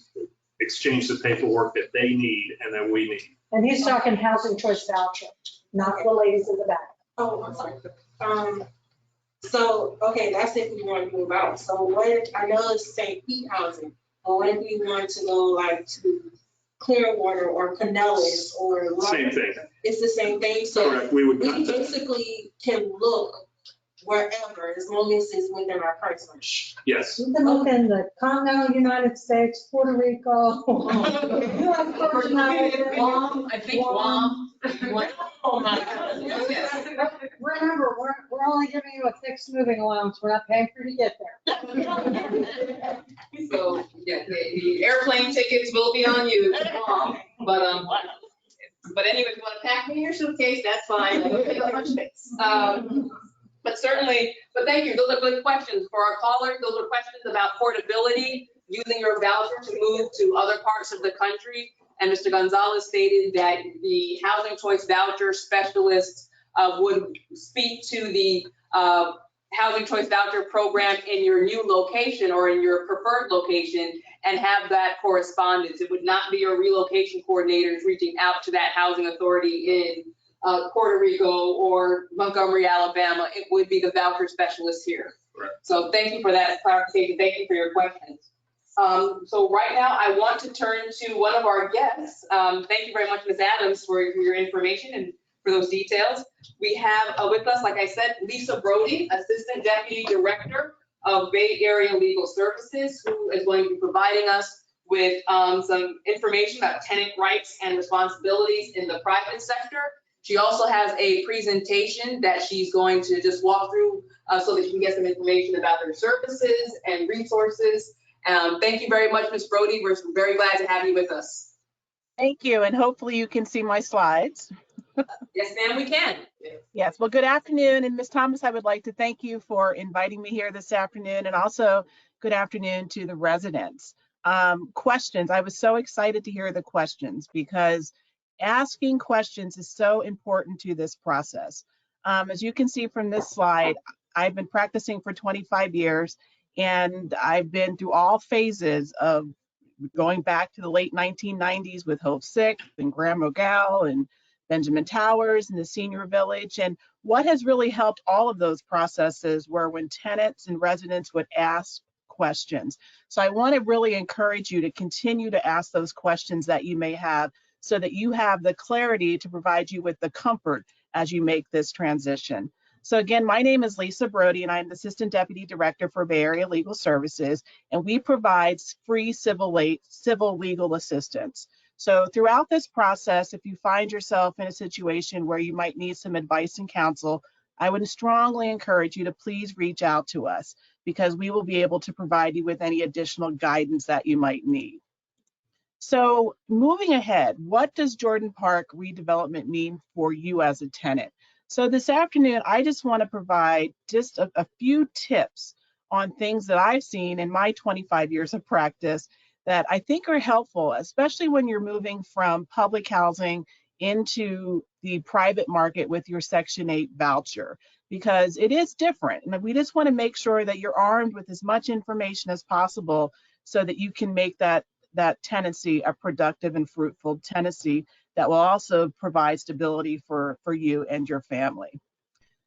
exchange the paperwork that they need and that we need. And he's talking housing choice voucher, not the ladies in the back. Oh, I'm sorry. So, okay, that's if we want to move out. So what if, I know it's St. Pete housing, but what if we want to go like to Clearwater or Pinellas or? Same thing. It's the same thing? So correct, we basically can look wherever, as long as it's within our price range. Yes. You can look in the Congo, United States, Puerto Rico. I think Guam. Oh my God. Remember, we're only giving you a fixed moving allowance. We're not paying for you to get there. So, yeah, the airplane tickets will be on you. But anyway, if you want to pack me in your suitcase, that's fine. I don't take up much space. But certainly, but thank you. Those are good questions for our callers. Those are questions about portability, using your voucher to move to other parts of the country. And Mr. Gonzalez stated that the Housing Choice Voucher specialists would speak to the Housing Choice Voucher program in your new location or in your preferred location and have that correspondence. It would not be your relocation coordinators reaching out to that housing authority in Puerto Rico or Montgomery, Alabama. It would be the voucher specialist here. Right. So thank you for that clarification. Thank you for your questions. So right now I want to turn to one of our guests. Thank you very much, Ms. Adams, for your information and for those details. We have with us, like I said, Lisa Brody, Assistant Deputy Director of Bay Area Legal Services, who is going to be providing us with some information about tenant rights and responsibilities in the private sector. She also has a presentation that she's going to just walk through so that you can get some information about their services and resources. Thank you very much, Ms. Brody. We're very glad to have you with us. Thank you, and hopefully you can see my slides. Yes, ma'am, we can. Yes, well, good afternoon, and Ms. Thomas, I would like to thank you for inviting me here this afternoon, and also good afternoon to the residents. Questions, I was so excited to hear the questions because asking questions is so important to this process. As you can see from this slide, I've been practicing for 25 years, and I've been through all phases of going back to the late 1990s with Hope Sixth and Graham Rogal and Benjamin Towers and the Senior Village. And what has really helped all of those processes were when tenants and residents would ask questions. So I want to really encourage you to continue to ask those questions that you may have so that you have the clarity to provide you with the comfort as you make this transition. So again, my name is Lisa Brody, and I'm the Assistant Deputy Director for Bay Area Legal Services, and we provide free civil legal assistance. So throughout this process, if you find yourself in a situation where you might need some advice and counsel, I would strongly encourage you to please reach out to us because we will be able to provide you with any additional guidance that you might need. So moving ahead, what does Jordan Park redevelopment mean for you as a tenant? So this afternoon, I just want to provide just a few tips on things that I've seen in my 25 years of practice that I think are helpful, especially when you're moving from public housing into the private market with your Section 8 voucher, because it is different. And we just want to make sure that you're armed with as much information as possible so that you can make that tenancy a productive and fruitful tenancy that will also provide stability for you and your family.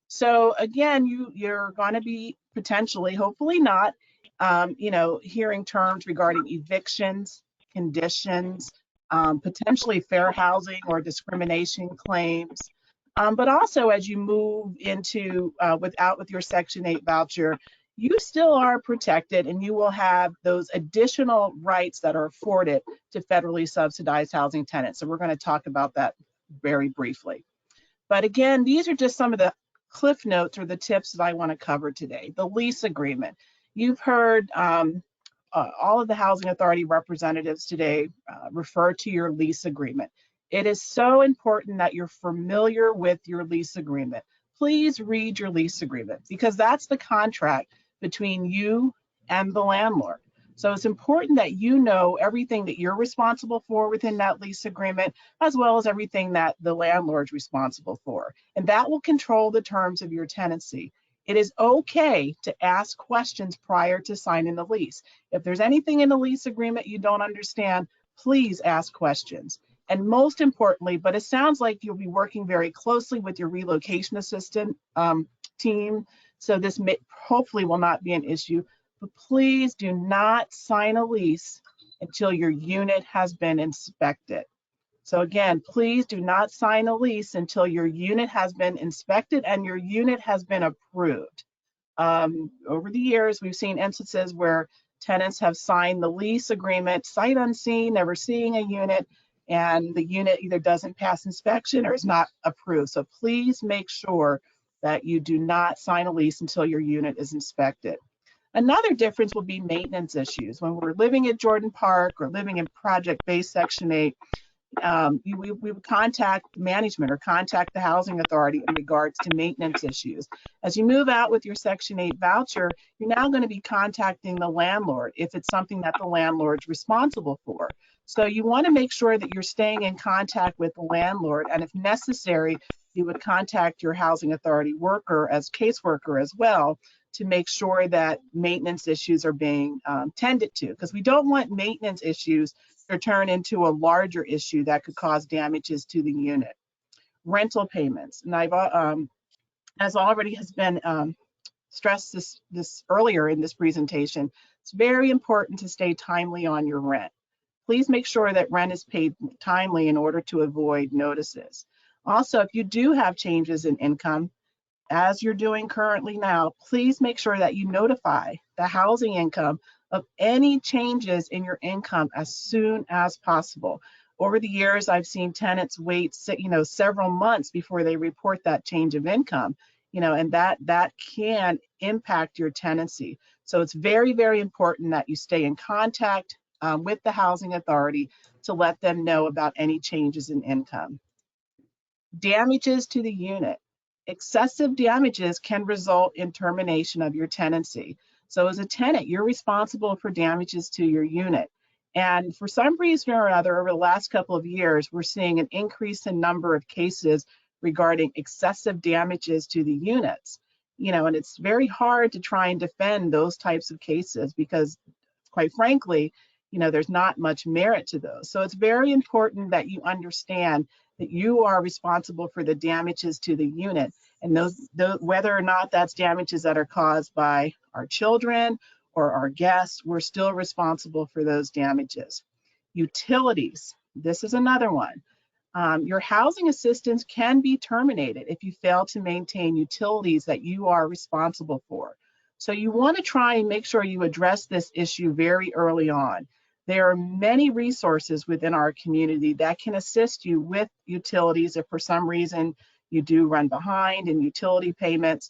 So again, you're going to be potentially, hopefully not, hearing terms regarding evictions, conditions, potentially fair housing or discrimination claims. But also as you move into with your Section 8 voucher, you still are protected and you will have those additional rights that are afforded to federally subsidized housing tenants. So we're going to talk about that very briefly. But again, these are just some of the cliff notes or the tips that I want to cover today. The lease agreement. You've heard all of the Housing Authority representatives today refer to your lease agreement. It is so important that you're familiar with your lease agreement. Please read your lease agreement because that's the contract between you and the landlord. So it's important that you know everything that you're responsible for within that lease agreement, as well as everything that the landlord's responsible for. And that will control the terms of your tenancy. It is okay to ask questions prior to signing the lease. If there's anything in the lease agreement you don't understand, please ask questions. And most importantly, but it sounds like you'll be working very closely with your relocation assistant team, so this hopefully will not be an issue, but please do not sign a lease until your unit has been inspected. So again, please do not sign a lease until your unit has been inspected and your unit has been approved. Over the years, we've seen instances where tenants have signed the lease agreement sight unseen, never seeing a unit, and the unit either doesn't pass inspection or is not approved. So please make sure that you do not sign a lease until your unit is inspected. Another difference will be maintenance issues. When we're living at Jordan Park or living in project-based Section 8, we would contact management or contact the housing authority in regards to maintenance issues. As you move out with your Section 8 voucher, you're now going to be contacting the landlord if it's something that the landlord's responsible for. So you want to make sure that you're staying in contact with the landlord, and if necessary, you would contact your housing authority worker as caseworker as well to make sure that maintenance issues are being tended to, because we don't want maintenance issues to turn into a larger issue that could cause damages to the unit. Rental payments, and I've as already has been stressed this earlier in this presentation, it's very important to stay timely on your rent. Please make sure that rent is paid timely in order to avoid notices. Also, if you do have changes in income, as you're doing currently now, please make sure that you notify the housing income of any changes in your income as soon as possible. Over the years, I've seen tenants wait, several months before they report that change of income, and that can impact your tenancy. So it's very, very important that you stay in contact with the housing authority to let them know about any changes in income. Damages to the unit. Excessive damages can result in termination of your tenancy. So as a tenant, you're responsible for damages to your unit. And for some reason or other, over the last couple of years, we're seeing an increase in number of cases regarding excessive damages to the units. And it's very hard to try and defend those types of cases because, quite frankly, there's not much merit to those. So it's very important that you understand that you are responsible for the damages to the unit, and those whether or not that's damages that are caused by our children or our guests, we're still responsible for those damages. Utilities, this is another one. Your housing assistance can be terminated if you fail to maintain utilities that you are responsible for. So you want to try and make sure you address this issue very early on. There are many resources within our community that can assist you with utilities if for some reason you do run behind in utility payments.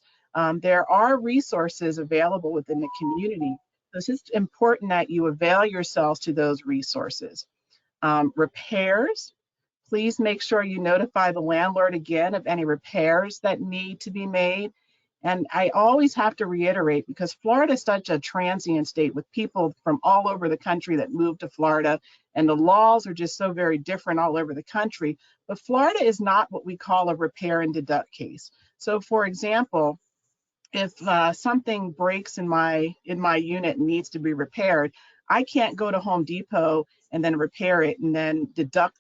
There are resources available within the community. So it's just important that you avail yourselves to those resources. Repairs, please make sure you notify the landlord again of any repairs that need to be made. And I always have to reiterate, because Florida is such a transient state with people from all over the country that move to Florida, and the laws are just so very different all over the country. But Florida is not what we call a repair and deduct case. So for example, if something breaks in my unit and needs to be repaired, I can't go to Home Depot and then repair it and then deduct,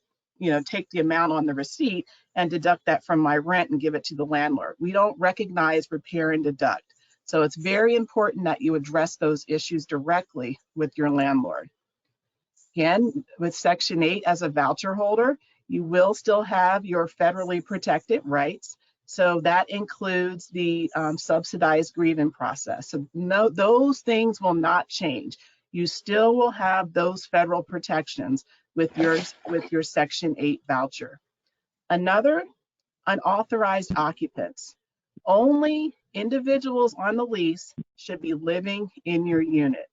take the amount on the receipt and deduct that from my rent and give it to the landlord. We don't recognize repair and deduct. So it's very important that you address those issues directly with your landlord. Again, with Section 8 as a voucher holder, you will still have your federally protected rights. So that includes the subsidized grievance process. So no, those things will not change. You still will have those federal protections with your Section 8 voucher. Another, unauthorized occupants. Only individuals on the lease should be living in your unit,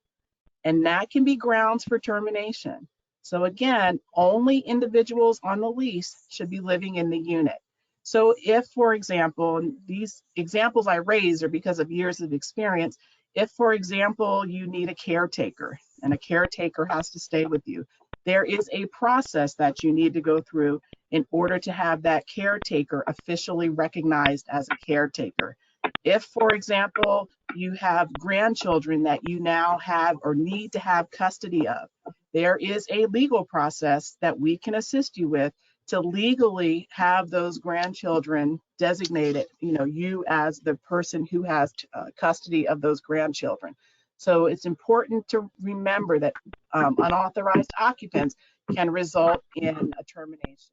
and that can be grounds for termination. So again, only individuals on the lease should be living in the unit. So if, for example, and these examples I raise are because of years of experience, if, for example, you need a caretaker and a caretaker has to stay with you, there is a process that you need to go through in order to have that caretaker officially recognized as a caretaker. If, for example, you have grandchildren that you now have or need to have custody of, there is a legal process that we can assist you with to legally have those grandchildren designated, you as the person who has custody of those grandchildren. So it's important to remember that unauthorized occupants can result in a termination.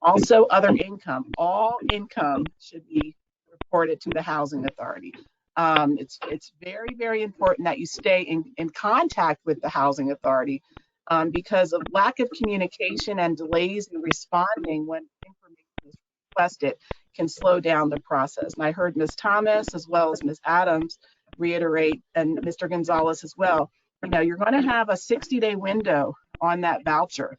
Also, other income. All income should be reported to the housing authority. It's very, very important that you stay in contact with the housing authority because of lack of communication and delays in responding when information is requested can slow down the process. And I heard Ms. Thomas as well as Ms. Adams reiterate, and Mr. Gonzalez as well, you're going to have a 60-day window on that voucher.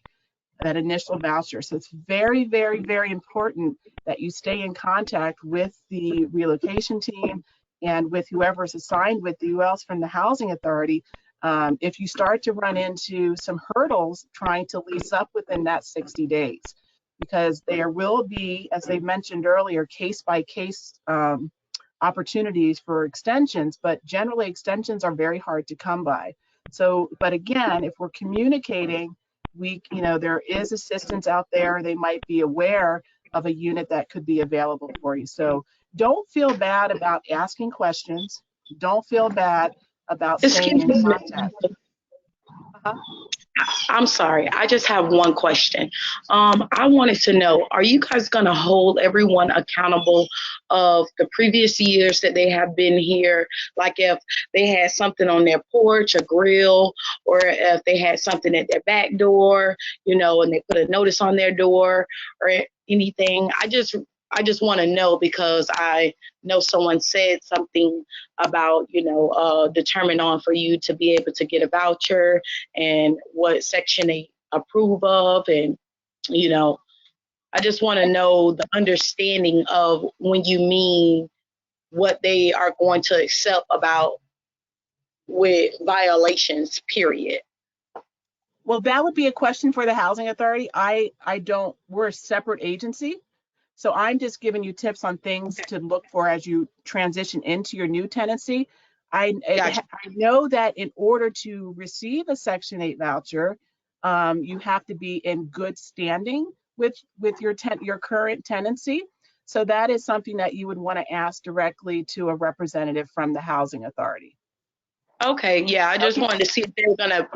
that initial voucher. So it's very, very, very important that you stay in contact with the relocation team and with whoever's assigned with you else from the housing authority. If you start to run into some hurdles trying to lease up within that 60 days, because there will be, as they mentioned earlier, case by case opportunities for extensions, but generally extensions are very hard to come by. So, but again, if we're communicating, there is assistance out there. They might be aware of a unit that could be available for you. So don't feel bad about asking questions. Don't feel bad about staying in contact. I'm sorry, I just have one question. I wanted to know, are you guys going to hold everyone accountable of the previous years that they have been here? Like if they had something on their porch, a grill, or if they had something at their back door, and they put a notice on their door or anything. I just want to know, because I know someone said something about, determine on for you to be able to get a voucher and what section they approve of. And, I just want to know the understanding of when you mean what they are going to accept about with violations, period. Well, that would be a question for the housing authority. We're a separate agency. So I'm just giving you tips on things to look for as you transition into your new tenancy. I know that in order to receive a Section 8 voucher, you have to be in good standing with your current tenancy. So that is something that you would want to ask directly to a representative from the housing authority. Okay, yeah, I just wanted to see if they're gonna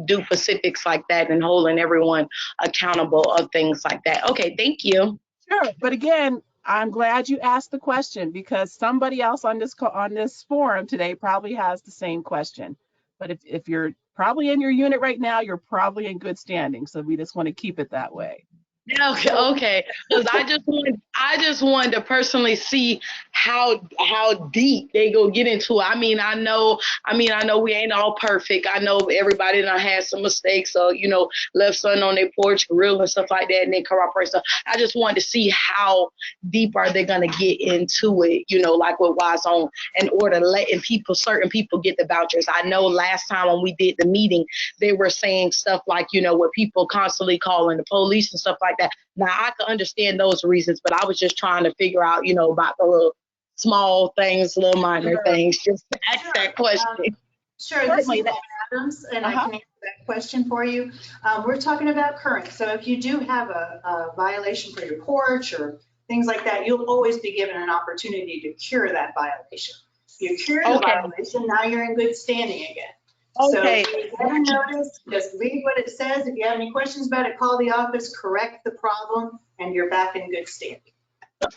do specifics like that and holding everyone accountable of things like that. Okay, thank you. Sure, but again, I'm glad you asked the question, because somebody else on this forum today probably has the same question. But if you're probably in your unit right now, you're probably in good standing. So we just want to keep it that way. Okay. Because I just wanted to personally see how deep they go get into it. I mean, I know we ain't all perfect. I know everybody done had some mistakes, so left something on their porch, grill and stuff like that, and then corroborate stuff. I just wanted to see how deep are they gonna get into it, like with Wise On, in order to letting certain people get the vouchers. I know last time when we did the meeting, they were saying stuff like, with people constantly calling the police and stuff like that. Now I can understand those reasons, but I was just trying to figure out, about the little small things, little minor things, just to ask that question. Sure, this is Adams, and I can answer that question for you. We're talking about current. So if you do have a violation for your porch or things like that, you'll always be given an opportunity to cure that violation. You cure the violation, now you're in good standing again. Okay. So if you get a notice, just read what it says. If you have any questions about it, call the office, correct the problem, and you're back in good standing.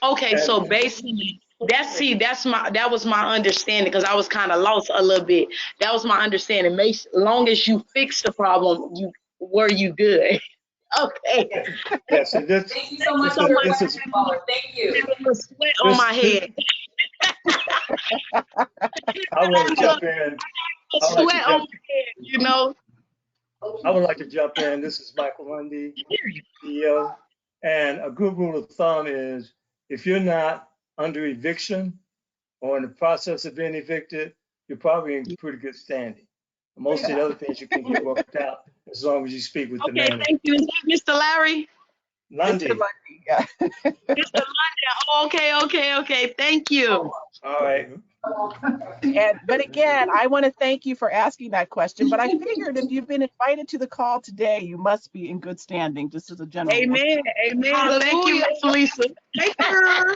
Okay, so basically, that was my understanding, because I was kind of lost a little bit. That was my understanding. As long as you fix the problem, you good. Okay. Yeah, so this, Thank you so much for your question, caller. Thank you. There's sweat on my head. I want to jump in. Sweat on my head, I would like to jump in. This is Michael Lundy, CEO. And a good rule of thumb is, if you're not under eviction or in the process of being evicted, you're probably in pretty good standing. Most of the other things you can get worked out as long as you speak with the manager. Okay, thank you. Is that Mr. Larry? Lundy. Mr. Lundy, yeah. Mr. Lundy. Okay. Thank you. All right. But again, I want to thank you for asking that question. But I figured if you've been invited to the call today, you must be in good standing, just as a general. Amen. Thank you, Miss Lisa. Thank you.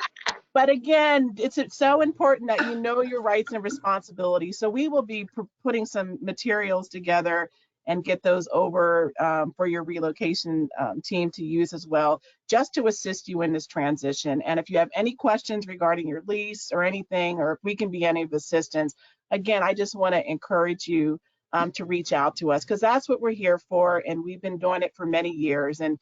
But again, it's so important that you know your rights and responsibilities. So we will be putting some materials together and get those over for your relocation team to use as well, just to assist you in this transition. And if you have any questions regarding your lease or anything, or if we can be any of assistance, again, I just want to encourage you to reach out to us, because that's what we're here for. And we've been doing it for many years. And,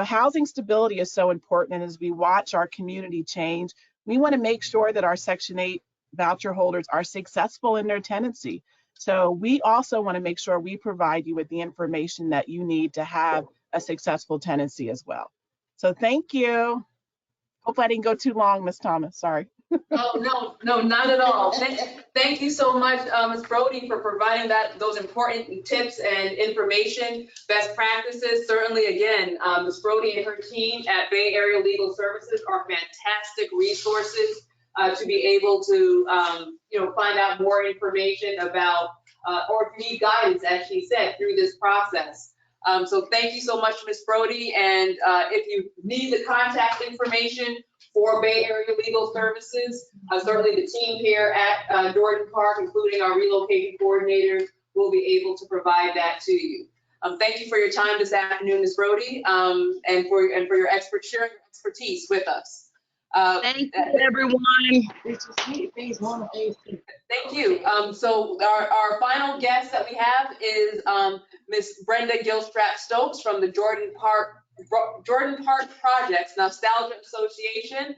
housing stability is so important. And as we watch our community change, we want to make sure that our Section 8 voucher holders are successful in their tenancy. So we also want to make sure we provide you with the information that you need to have a successful tenancy as well. So thank you. Hope I didn't go too long, Ms. Thomas, sorry. Oh, no, not at all. Thank you so much, Ms. Brody, for providing those important tips and information, best practices. Certainly, again, Ms. Brody and her team at Bay Area Legal Services are fantastic resources to be able to, find out more information about, or if you need guidance, as she said, through this process. So thank you so much, Ms. Brody. And if you need the contact information for Bay Area Legal Services, certainly the team here at Jordan Park, including our relocation coordinators, will be able to provide that to you. Thank you for your time this afternoon, Ms. Brody, and for your sharing your expertise with us. Thank you, everyone. Phase 1 and phase 2. Thank you. So our final guest that we have is Ms. Brenda Gilstrap Stokes from the Jordan Park Projects Nostalgia Association.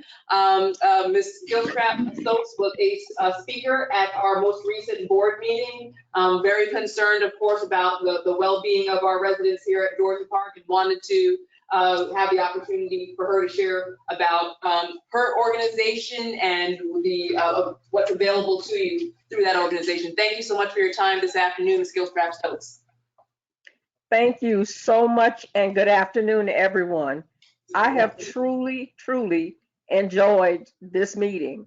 Ms. Gilstrap Stokes was a speaker at our most recent board meeting. Very concerned, of course, about the well-being of our residents here at Jordan Park, and wanted to have the opportunity for her to share about her organization and what's available to you through that organization. Thank you so much for your time this afternoon, Ms. Gilstrap Stokes. Thank you so much, and good afternoon, everyone. I have truly enjoyed this meeting.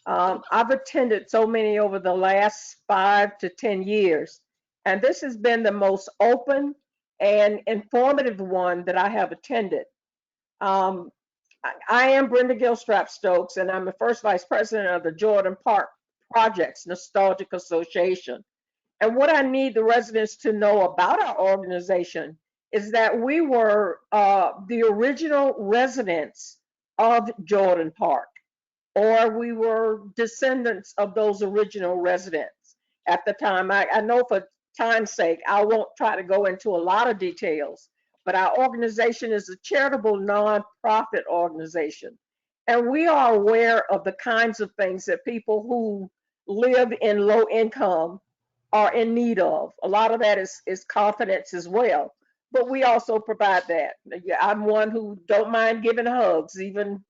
I've attended so many over the last 5 to 10 years, and this has been the most open and informative one that I have attended. I am Brenda Gilstrap Stokes, and I'm the first vice president of the Jordan Park Projects Nostalgic Association. And what I need the residents to know about our organization is that we were the original residents of Jordan Park, or we were descendants of those original residents at the time. I know for time's sake, I won't try to go into a lot of details, but our organization is a charitable nonprofit organization. And we are aware of the kinds of things that people who live in low income are in need of. A lot of that is confidence as well, but we also provide that. I'm one who don't mind giving hugs, even,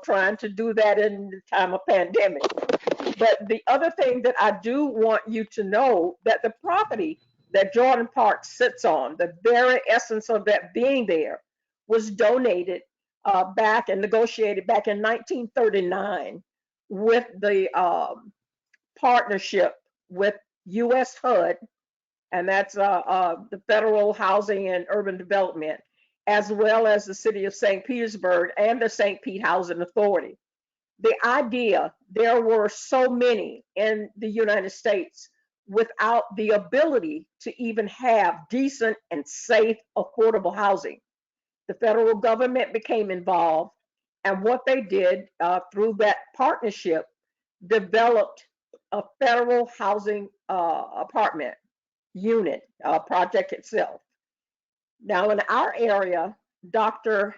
trying to do that in the time of pandemic. But the other thing that I do want you to know, that the property that Jordan Park sits on, the very essence of that being there, was donated back and negotiated back in 1939 with the partnership with U.S. HUD, and that's the Federal Housing and Urban Development, as well as the City of St. Petersburg and the St. Pete Housing Authority. The idea, there were so many in the United States without the ability to even have decent and safe, affordable housing. The federal government became involved, and what they did through that partnership, developed a federal housing apartment unit project itself. Now in our area, Mr.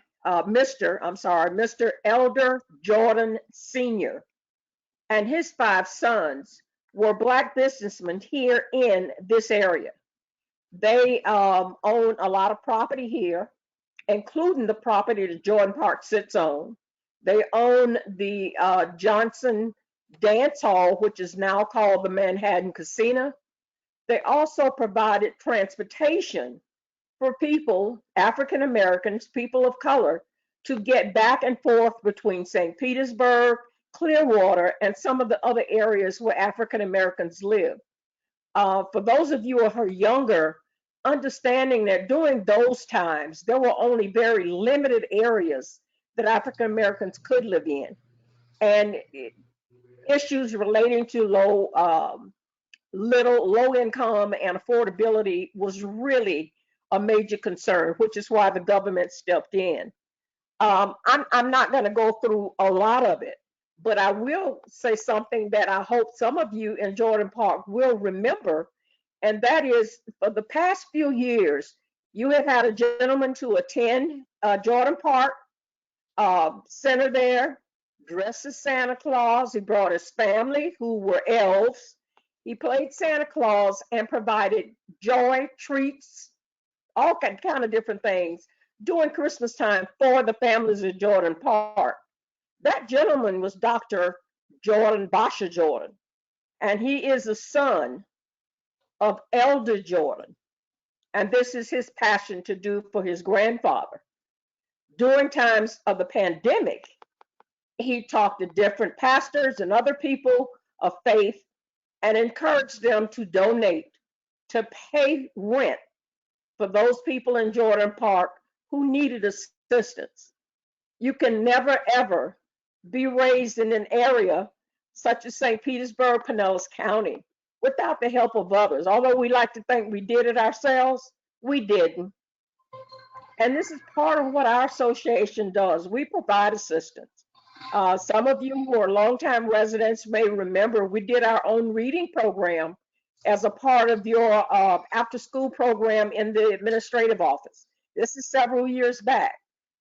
Elder Jordan Sr. and his 5 sons were Black businessmen here in this area. They own a lot of property here, including the property that Jordan Park sits on. They own the Johnson Dance Hall, which is now called the Manhattan Casino. They also provided transportation for people, African Americans, people of color, to get back and forth between St. Petersburg, Clearwater, and some of the other areas where African Americans live. For those of you who are younger, understanding that during those times, there were only very limited areas that African Americans could live in. And issues relating to low income and affordability was really a major concern, which is why the government stepped in. I'm not going to go through a lot of it, but I will say something that I hope some of you in Jordan Park will remember, and that is, for the past few years, you have had a gentleman to attend Jordan Park Center there, dressed as Santa Claus. He brought his family, who were elves. He played Santa Claus and provided joy, treats, all kind of different things during Christmas time for the families of Jordan Park. That gentleman was Dr. Jordan Basha Jordan, and he is the son of Elder Jordan. And this is his passion to do for his grandfather. During times of the pandemic, he talked to different pastors and other people of faith and encouraged them to donate to pay rent for those people in Jordan Park who needed assistance. You can never, ever be raised in an area such as St. Petersburg, Pinellas County without the help of others. Although we like to think we did it ourselves, we didn't. And this is part of what our association does. We provide assistance. Some of you who are longtime residents may remember we did our own reading program as a part of your after-school program in the administrative office. This is several years back.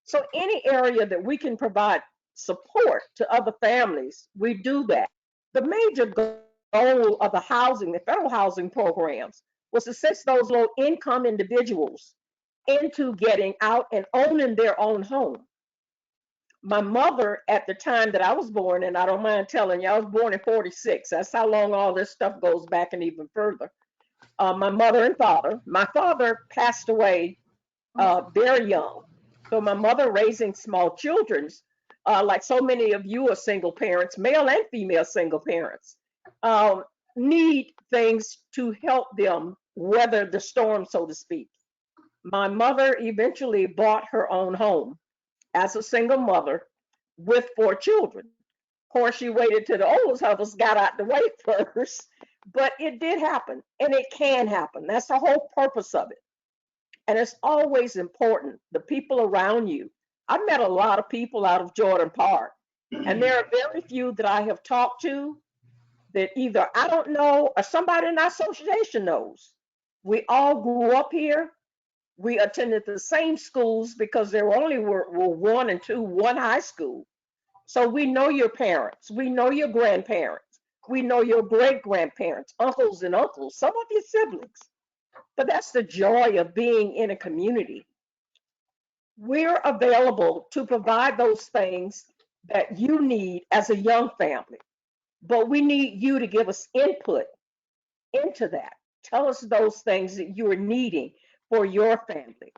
So any area that we can provide support to other families, we do that. The major goal of the housing, the federal housing programs, was to assist those low-income individuals into getting out and owning their own home. My mother, at the time that I was born, and I don't mind telling you, I was born in 46. That's how long all this stuff goes back and even further. My mother and father, my father passed away very young. So my mother raising small children, like so many of you are single parents, male and female single parents, need things to help them weather the storm, so to speak. My mother eventually bought her own home as a single mother with 4 children. Of course, she waited till the oldest of us got out the way first, but it did happen, and it can happen. That's the whole purpose of it. And it's always important, the people around you. I've met a lot of people out of Jordan Park, and there are very few that I have talked to that either I don't know or somebody in our association knows. We all grew up here. We attended the same schools because there only were 1 and 2, 1 high school. So we know your parents, we know your grandparents, we know your great-grandparents, uncles and uncles, some of your siblings. But that's the joy of being in a community. We're available to provide those things that you need as a young family, but we need you to give us input into that. Tell us those things that you are needing for your family.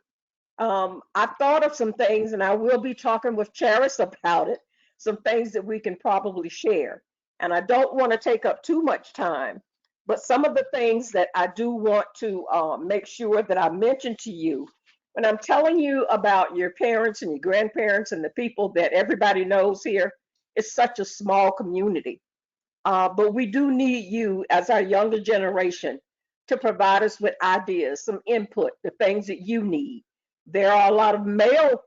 I've thought of some things, and I will be talking with Charis about it, some things that we can probably share. And I don't want to take up too much time, but some of the things that I do want to make sure that I mention to you, when I'm telling you about your parents and your grandparents and the people that everybody knows here, it's such a small community. But we do need you as our younger generation to provide us with ideas, some input, the things that you need. There are a lot of male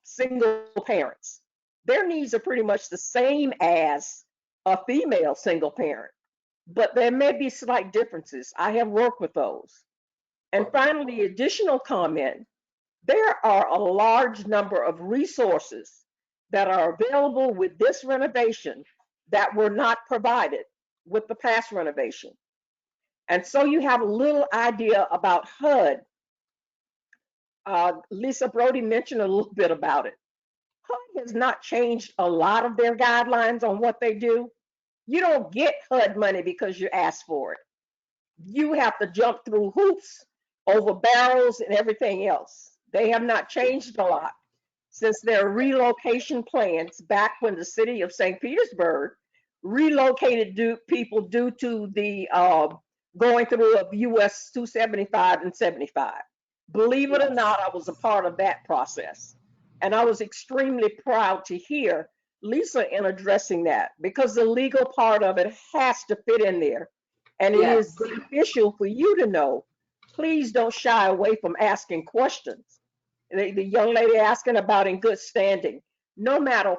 single parents. Their needs are pretty much the same as a female single parent, but there may be slight differences. I have worked with those. And finally, additional comment, there are a large number of resources that are available with this renovation that were not provided with the past renovation. And so you have a little idea about HUD. Lisa Brody mentioned a little bit about it. HUD has not changed a lot of their guidelines on what they do. You don't get HUD money because you ask for it. You have to jump through hoops, over barrels, and everything else. They have not changed a lot since their relocation plans back when the city of St. Petersburg relocated people due to the going through of US 275 and 75. Believe it or not, I was a part of that process. And I was extremely proud to hear Lisa in addressing that, because the legal part of it has to fit in there. And it is beneficial for you to know, please don't shy away from asking questions. The young lady asking about in good standing, no matter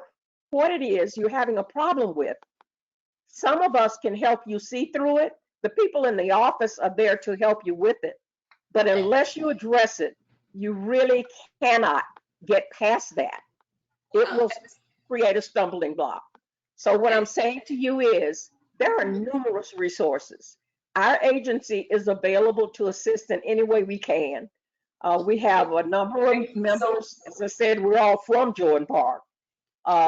what it is you're having a problem with, some of us can help you see through it. The people in the office are there to help you with it. But unless you address it, you really cannot get past that. It will create a stumbling block. So what I'm saying to you is, there are numerous resources. Our agency is available to assist in any way we can. We have a number of members, as I said, we're all from Jordan Park.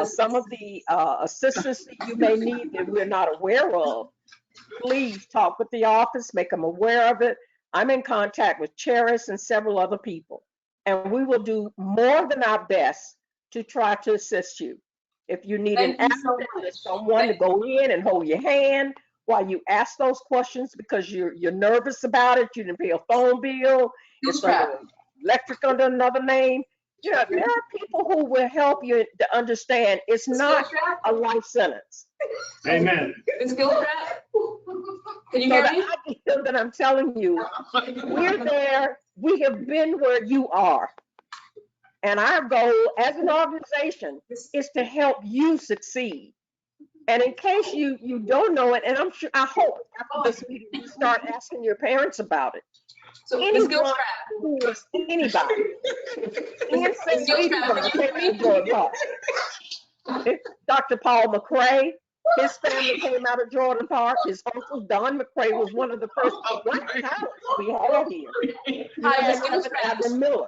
Some of the assistance that you may need that we're not aware of, please talk with the office, make them aware of it. I'm in contact with Cheris and several other people, and we will do more than our best to try to assist you. If you need an advocate, there's someone to go in and hold your hand while you ask those questions because you're nervous about it. You didn't pay a phone bill. It's electric under another name. You know, there are people who will help you to understand it's not a life sentence. Amen. Ms. Gilstrap, can you hear me? The idea that I'm telling you, we're there. We have been where you are. And our goal as an organization is to help you succeed. And in case you don't know it, and I hope after this meeting you start asking your parents about it. So, Ms. Gilstrap. Anybody. In St. Petersburg, Dr. Paul McCray, his family came out of Jordan Park. His uncle, Don McCray, was one of the first white pilots we had here. Hi, Ms. Gilstrap. Miller.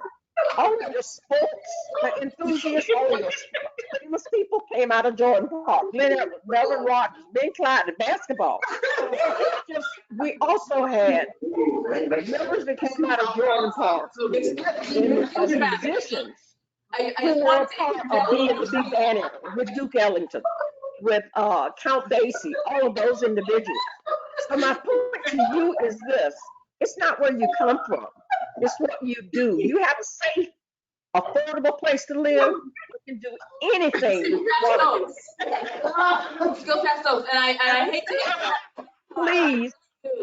All of your sports enthusiasts, all your famous people came out of Jordan Park. Glenn Edwards, Melvin Rogers, Ben Clyde, the basketball. We also had members that came out of Jordan Park as musicians who were a part of the band with Duke Ellington, with Count Basie, all of those individuals. So my point to you is this: it's not where you come from. It's what you do. You have a safe, affordable place to live. You can do anything you want to do. Go past those. And I hate to. Please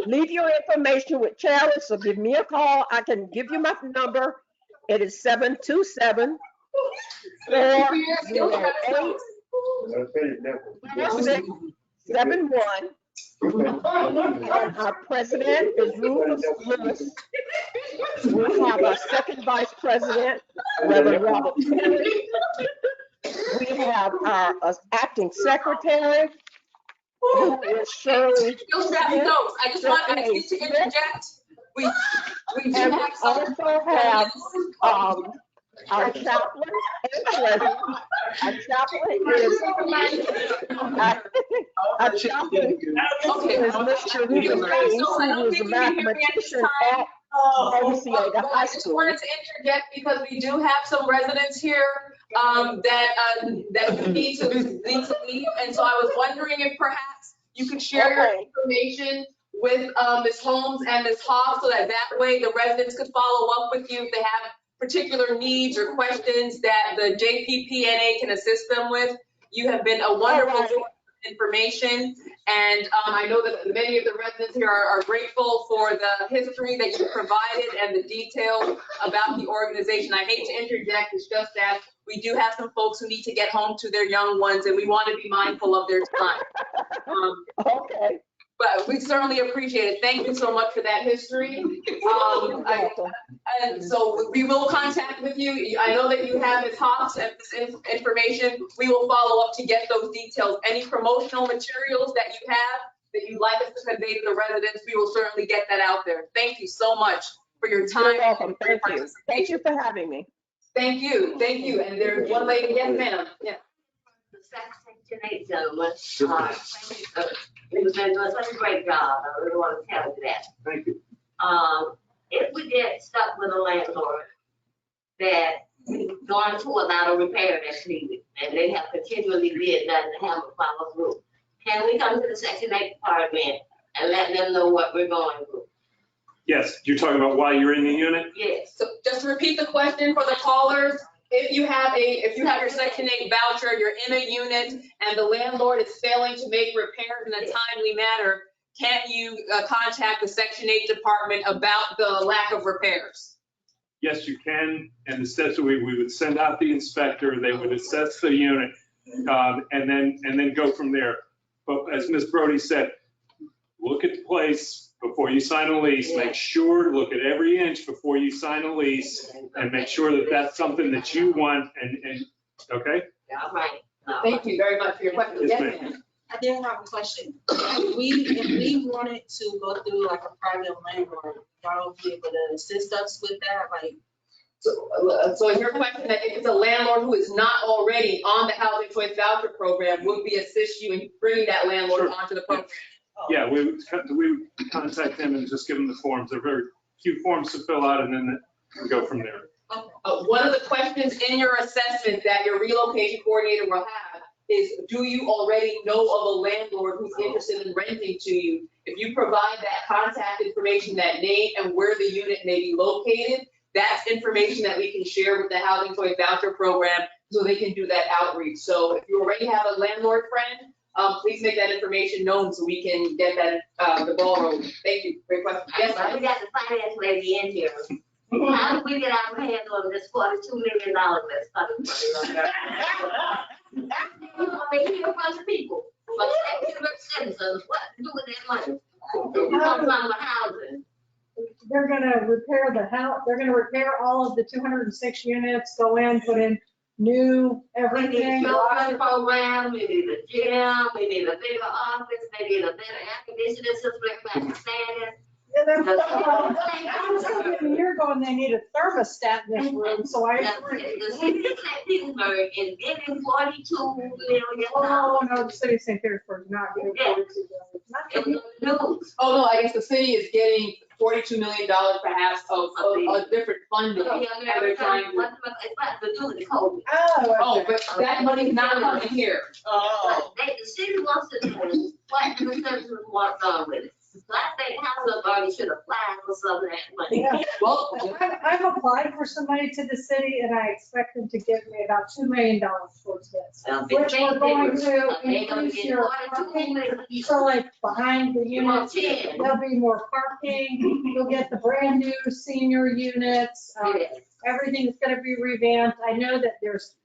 leave your information with Cheris or give me a call. I can give you my number. It is 727 408 4671. And our president is Rufus Lewis. We have our second vice president, Reverend Robert Perry. We have our acting secretary, who is Shirley. I just want to interject. We and we also have our chaplain and president. Our chaplain is Mr. Ruben Hayes, who was a mathematician at Louisiana High I just School. wanted to interject because we do have some residents here that need to leave, and so I was wondering if perhaps you could share your information with Ms. Holmes and Ms. Hoff, so that way the residents could follow up with you if they have particular needs or questions that the JPPNA can assist them with. You have been a wonderful source of information, and I know that many of the residents here are grateful for the history that you provided and the details about the organization. I hate to interject, it's just that we do have some folks who need to get home to their young ones, and we want to be mindful of their time. Okay. But we certainly appreciate it. Thank you so much for that history. And so we will contact with you. I know that you have Ms. Hoff's information. We will follow up to get those details. Any promotional materials that you have that you'd like us to convey to the residents, we will certainly get that out there. Thank you so much for your time. You're welcome. Thank you. Thank you for having me. Thank you. Thank you. And there's one lady. Yes, ma'am. Yeah. Section 8 gentlemen, it was doing such a great job. I really want to tell you that. Thank you. If we get stuck with a landlord that we've gone to a lot of repair that's needed, and they have continually did nothing to have a follow through, can we come to the Section 8 department and let them know what we're going through? Yes, you're talking about why you're in the unit? Yes. So just to repeat the question for the callers, if you have your Section 8 voucher, you're in a unit, and the landlord is failing to make repairs in a timely manner, can't you contact the Section 8 department about the lack of repairs? Yes, you can. And the steps we would send out the inspector, they would assess the unit, and then go from there. But as Ms. Brody said, look at the place before you sign a lease. Make sure, look at every inch before you sign a lease, and make sure that that's something that you want. And okay. All right. Thank you very much for your question. Yes, Yes, ma'am. I did have a question. If we wanted to go through like a private landlord, y'all would be able to assist us with that, like So is your question that if it's a landlord who is not already on the Housing Choice Voucher Program, would we assist you in bringing that landlord Sure. onto the program? Yeah, we would contact them and just give them the forms. There are very few forms to fill out, and then we go from there. One of the questions in your assessment that your relocation coordinator will have is, do you already know of a landlord who's interested in renting to you? If you provide that contact information, that name and where the unit may be located, that's information that we can share with the Housing Choice Voucher Program so they can do that outreach. So if you already have a landlord friend, please make that information known so we can get that, the ball rolling. Thank you. Great question. Yes, But we got the finance lady in here. How do we get our hands on this $42 million that's coming from it? They hear from the people, but the citizens, what to do with that money? Come from the housing. They're gonna repair the house, they're gonna repair all of the 206 units, go in, put in new We need everything. a children's program, we need a gym, we need a bigger office, we need a better air conditioning system, everybody standing. Yeah, they're- I was thinking a year ago, and they need a thermostat in this room, so I agree. The city of St. Petersburg is getting $42 million. Oh, no, the city of St. Petersburg is not getting $42 million. News. Oh, no, I guess the city is getting $42 million perhaps of a different funding. And they're trying to. It's about to do with COVID. Oh, but that money's not coming here. But the city wants to know what the citizens want done with it. So I think housing authority should apply for some of that money. Yeah. Well, I've applied for some money to the city, and I expect them to give me about $2 million towards this. Which we're going to increase your parking, so like behind the units, there'll be more parking. You'll get the brand new senior units. Everything's gonna be revamped. I know that there's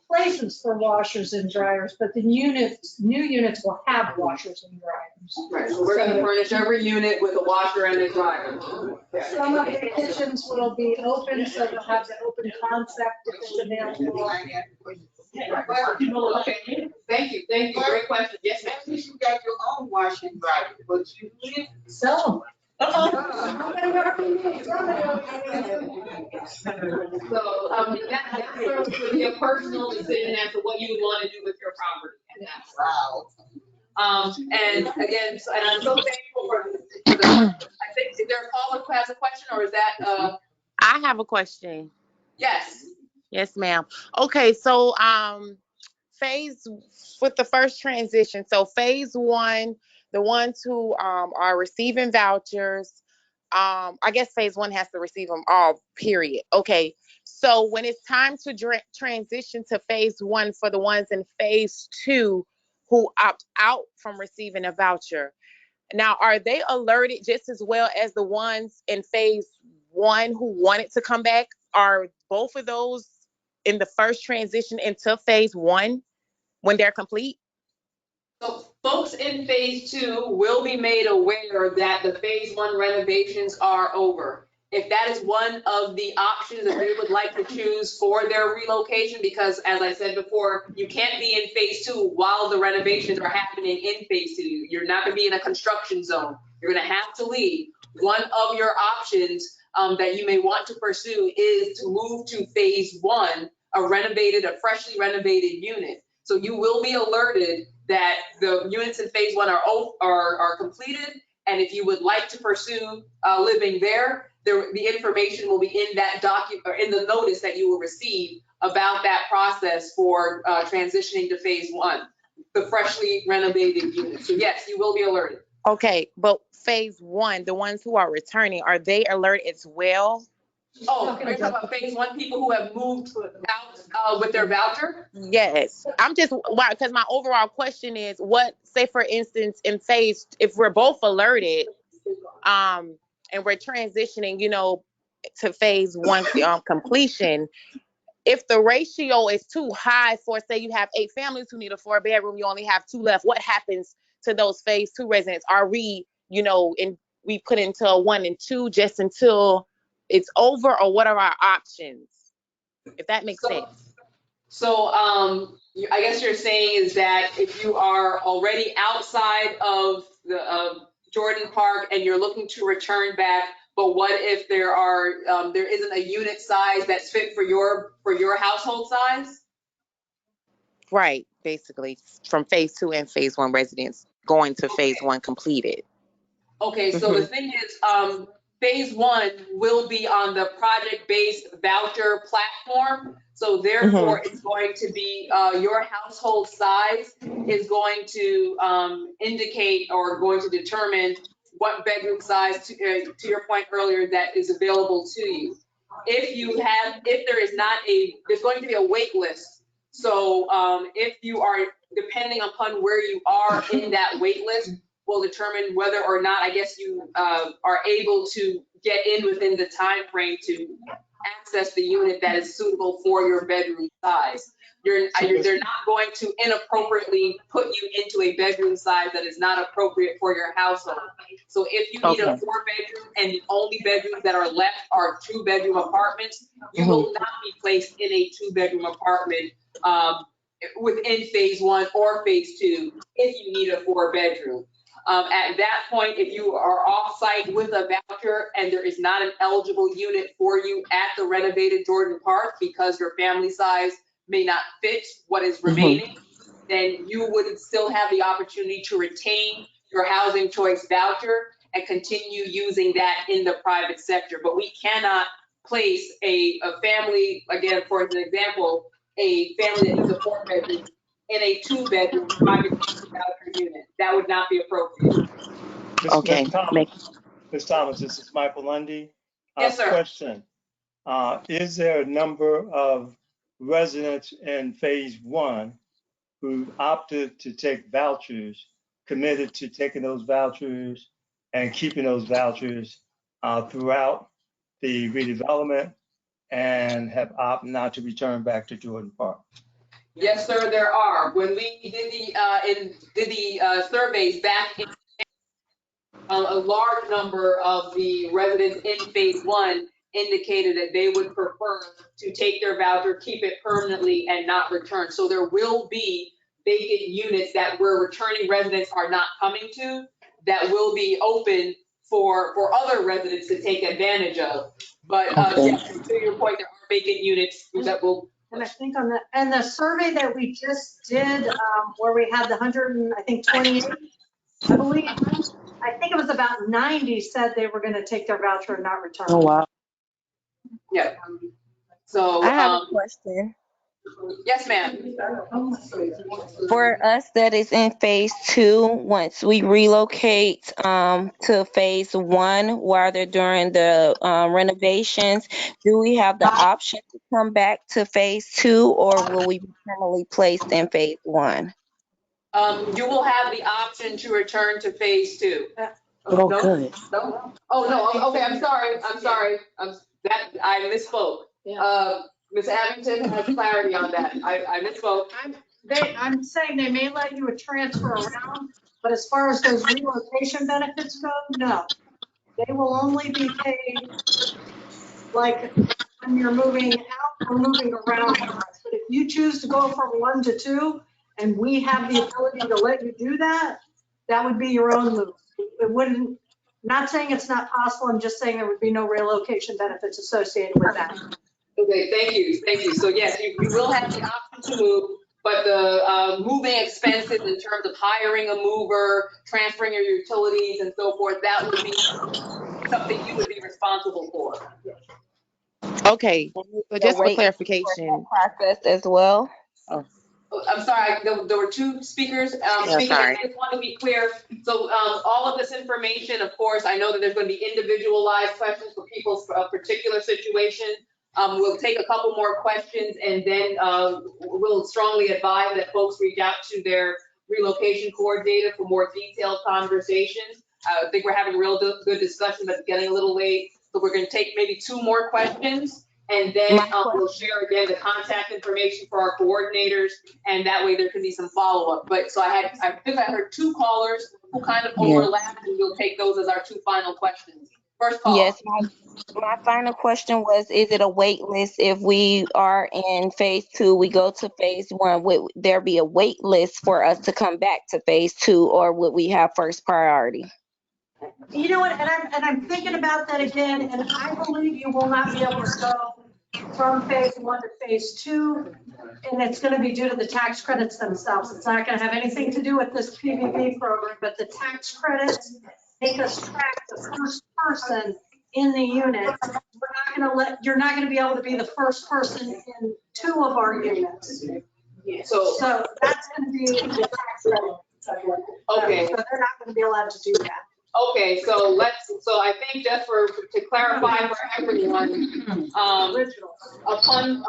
places for washers and dryers, but the units, new units will have washers and dryers. Right, so we're gonna furnish every unit with a washer and a dryer. Some of the kitchens will be open, so they'll have the open concept if it's available. Okay, thank you, great question, yes, ma'am. At least you got your own washing dryer, but you live. Sell them. So, that sort of would be a personal decision as to what you would want to do with your property. And that's, and again, and I'm so thankful for the, I think, is there a caller who has a question, or is that, I have a question. yes. Yes, ma'am. Okay, so phase with the first transition. So phase one, the ones who are receiving vouchers, I guess phase one has to receive them all, period. Okay, so when it's time to transition to phase one for the ones in phase two who opt out from receiving a voucher, now are they alerted just as well as the ones in phase one who wanted to come back? Are both of those in the first transition into phase one when they're complete? So folks in phase two will be made aware that the phase one renovations are over. If that is one of the options that they would like to choose for their relocation, because as I said before, you can't be in phase two while the renovations are happening in phase two. You're not gonna be in a construction zone. You're gonna have to leave. One of your options that you may want to pursue is to move to phase one, a freshly renovated unit. So you will be alerted that the units in phase one are completed, and if you would like to pursue living there, the information will be in that document or in the notice that you will receive about that process for transitioning to phase one, the freshly renovated unit. So yes, you will be alerted. Okay, but phase one, the ones who are returning, are they alert as well? Oh, you're talking about phase one people who have moved out with their voucher? Yes, I'm just, because my overall question is what, say for instance, in phase, if we're both alerted, and we're transitioning, to phase one completion, if the ratio is too high for, say you have 8 families who need a 4-bedroom, you only have 2 left, what happens to those phase 2 residents? Are we, we put into a 1 and 2 just until it's over, or what are our options? If that makes sense. So I guess you're saying is that if you are already outside of the Jordan Park and you're looking to return back, but what if there isn't a unit size that's fit for your household size? Right, basically from phase 2 and phase 1 residents going to phase 1 completed. Okay, so the thing is, phase 1 will be on the project-based voucher platform. So therefore, it's going to be, your household size is going to indicate or going to determine what bedroom size, to your point earlier, that is available to you. If there is not there's going to be a wait list. So if you are, depending upon where you are in that wait list, will determine whether or not, I guess, you are able to get in within the time frame to access the unit that is suitable for your bedroom size. They're not going to inappropriately put you into a bedroom size that is not appropriate for your household. So if you need a 4-bedroom and the only bedrooms that are left are 2-bedroom apartments, you will not be placed in a 2-bedroom apartment within phase 1 or phase 2 if you need a 4-bedroom. At that point, if you are off-site with a voucher and there is not an eligible unit for you at the renovated Jordan Park because your family size may not fit what is remaining, then you would still have the opportunity to retain your housing choice voucher and continue using that in the private sector. But we cannot place a family, again, for an example, a family that needs a 4-bedroom in a 2-bedroom private voucher unit. That would not be appropriate. Ms. Thomas, this is Michael Lundy. Yes, sir. Question. Is there a number of residents in phase 1 who opted to take vouchers, committed to taking those vouchers and keeping those vouchers throughout the redevelopment and have opted not to return back to Jordan Park? Yes, sir, there are. When we did the surveys back in, a large number of the residents in phase 1 indicated that they would prefer to take their voucher, keep it permanently, and not return. So there will be vacant units that where returning residents are not coming to, that will be open for other residents to take advantage of. But yes, to your point, there are vacant units that will. And I think and the survey that we just did, where we had the 128, I believe, I think it was about 90 said they were going to take their voucher and not return. Oh, wow. Yeah. So I have a question. Yes, ma'am. For us that is in phase 2, once we relocate to phase 1 while they're doing the renovations, do we have the option to come back to phase 2, or will we be permanently placed in phase 1? You will have the option to return to phase 2. Oh, no? good. No? Oh, no. Okay, I'm sorry. I misspoke. Ms. Abington has clarity on that. I misspoke. I'm saying they may let you transfer around, but as far as those relocation benefits go, no. They will only be paid like when you're moving out or moving around. But if you choose to go from 1 to 2, and we have the ability to let you do that, that would be your own move. It wouldn't, not saying it's not possible, I'm just saying there would be no relocation benefits associated with that. Okay, thank you. So yes, you will have the option to move, but the moving expenses in terms of hiring a mover, transferring your utilities and so forth, that would be something you would be responsible for. Okay, so just for clarification. Process as well. Oh. I'm sorry, there were 2 speakers speaking. Sorry. I just want to be clear. So all of this information, of course, I know that there's going to be individualized questions for people's particular situation. We'll take a couple more questions and then we'll strongly advise that folks reach out to their relocation coordinator for more detailed conversations. I think we're having a real good discussion, but it's getting a little late. So we're going to take maybe 2 more questions and then we'll share again the contact information for our coordinators, and that way there can be some follow-up. But so I think I heard 2 callers who kind of overlapped, and we'll take those as our 2 final questions. First call. Yes, my final question was, is it a wait list if we are in phase 2, we go to phase 1, would there be a wait list for us to come back to phase 2, or would we have first priority? You know what, and I'm thinking about that again, and I believe you will not be able to go from phase 1 to phase 2. And it's gonna be due to the tax credits themselves. It's not gonna have anything to do with this PPP program, but the tax credits make us track the first person in the unit. You're not gonna be able to be the first person in 2 of our units. So, So that's gonna be the tax credit. okay. So they're not gonna be allowed to do that. Okay, so I think just to clarify for everyone, upon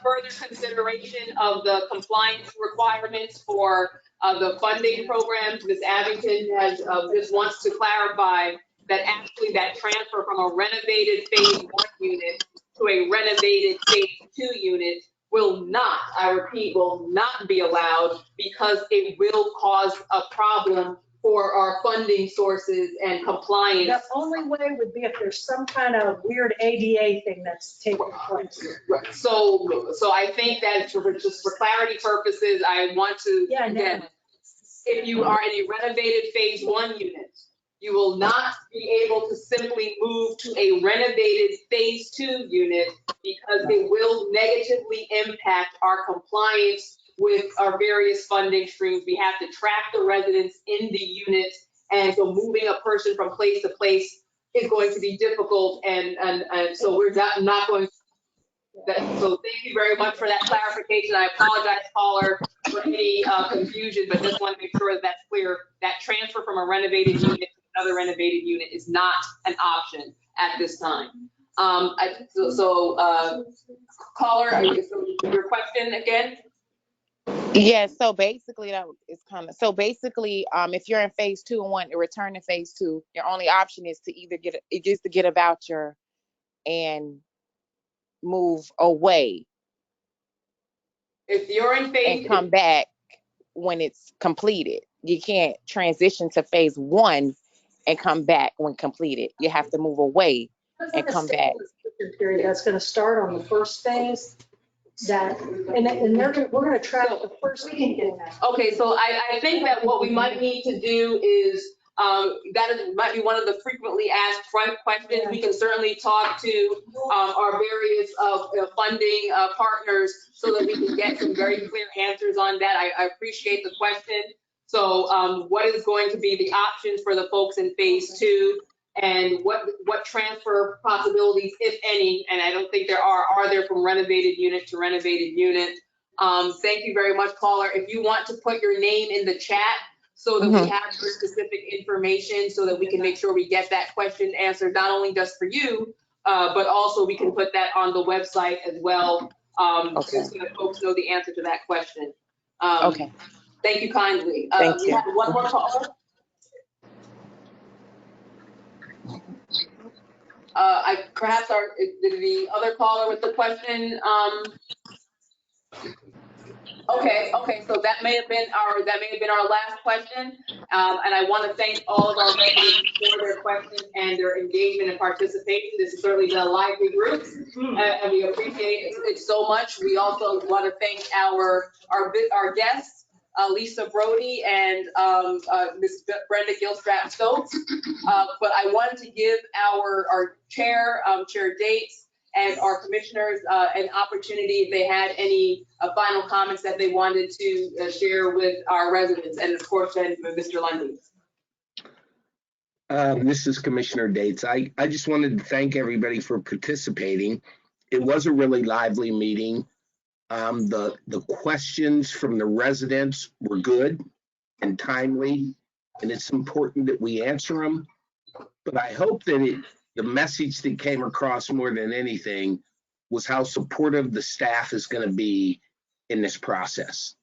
further consideration of the compliance requirements for the funding programs, Ms. Abington has, just wants to clarify that actually that transfer from a renovated phase 1 unit to a renovated phase 2 unit will not, I repeat, will not be allowed because it will cause a problem for our funding sources and compliance. The only way would be if there's some kind of weird ADA thing that's taking place. So I think that just for clarity purposes, I want to, again, if you are in a renovated phase 1 unit, you will not be able to simply move to a renovated phase 2 unit because it will negatively impact our compliance with our various funding streams. We have to track the residents in the units, and so moving a person from place to place is going to be difficult, and so we're not going to. So thank you very much for that clarification. I apologize, caller, for any confusion, but just want to make sure that that's clear. That transfer from a renovated unit to another renovated unit is not an option at this time. Caller, your question again? Yeah, so basically that is kind of, if you're in phase 2 and want to return to phase 2, your only option is to either get a voucher and move away. If you're in phase and come back when it's completed. You can't transition to phase 1 and come back when completed. You have to move away and come back. Period that's going to start on the first phase. We're going to track the first week in that. Okay, so I think that what we might need to do is, might be one of the frequently asked questions. We can certainly talk to our various funding partners so that we can get some very clear answers on that. I appreciate the question. So what is going to be the options for the folks in phase 2? And what transfer possibilities, if any, and I don't think there are there from renovated unit to renovated unit? Thank you very much, caller. If you want to put your name in the chat so that we have your specific information so that we can make sure we get that question answered, not only just for you, but also we can put that on the website as well, so that folks know the answer to that question. Okay. Thank you kindly. Thank you. We have one more caller. Perhaps the other caller with the question. Okay, so that may have been our last question. And I want to thank all of our residents for their questions and their engagement and participation. This has certainly been a lively group, and we appreciate it so much. We also want to thank our guests, Lisa Brody and Ms. Brenda Gilstrap Stokes. But I wanted to give our chair, Chair Dates, and our commissioners an opportunity if they had any final comments that they wanted to share with our residents, and of course then Mr. Lundy. This is Commissioner Dates. I just wanted to thank everybody for participating. It was a really lively meeting. The questions from the residents were good and timely, and it's important that we answer them. But I hope that the message that came across more than anything was how supportive the staff is going to be in this process.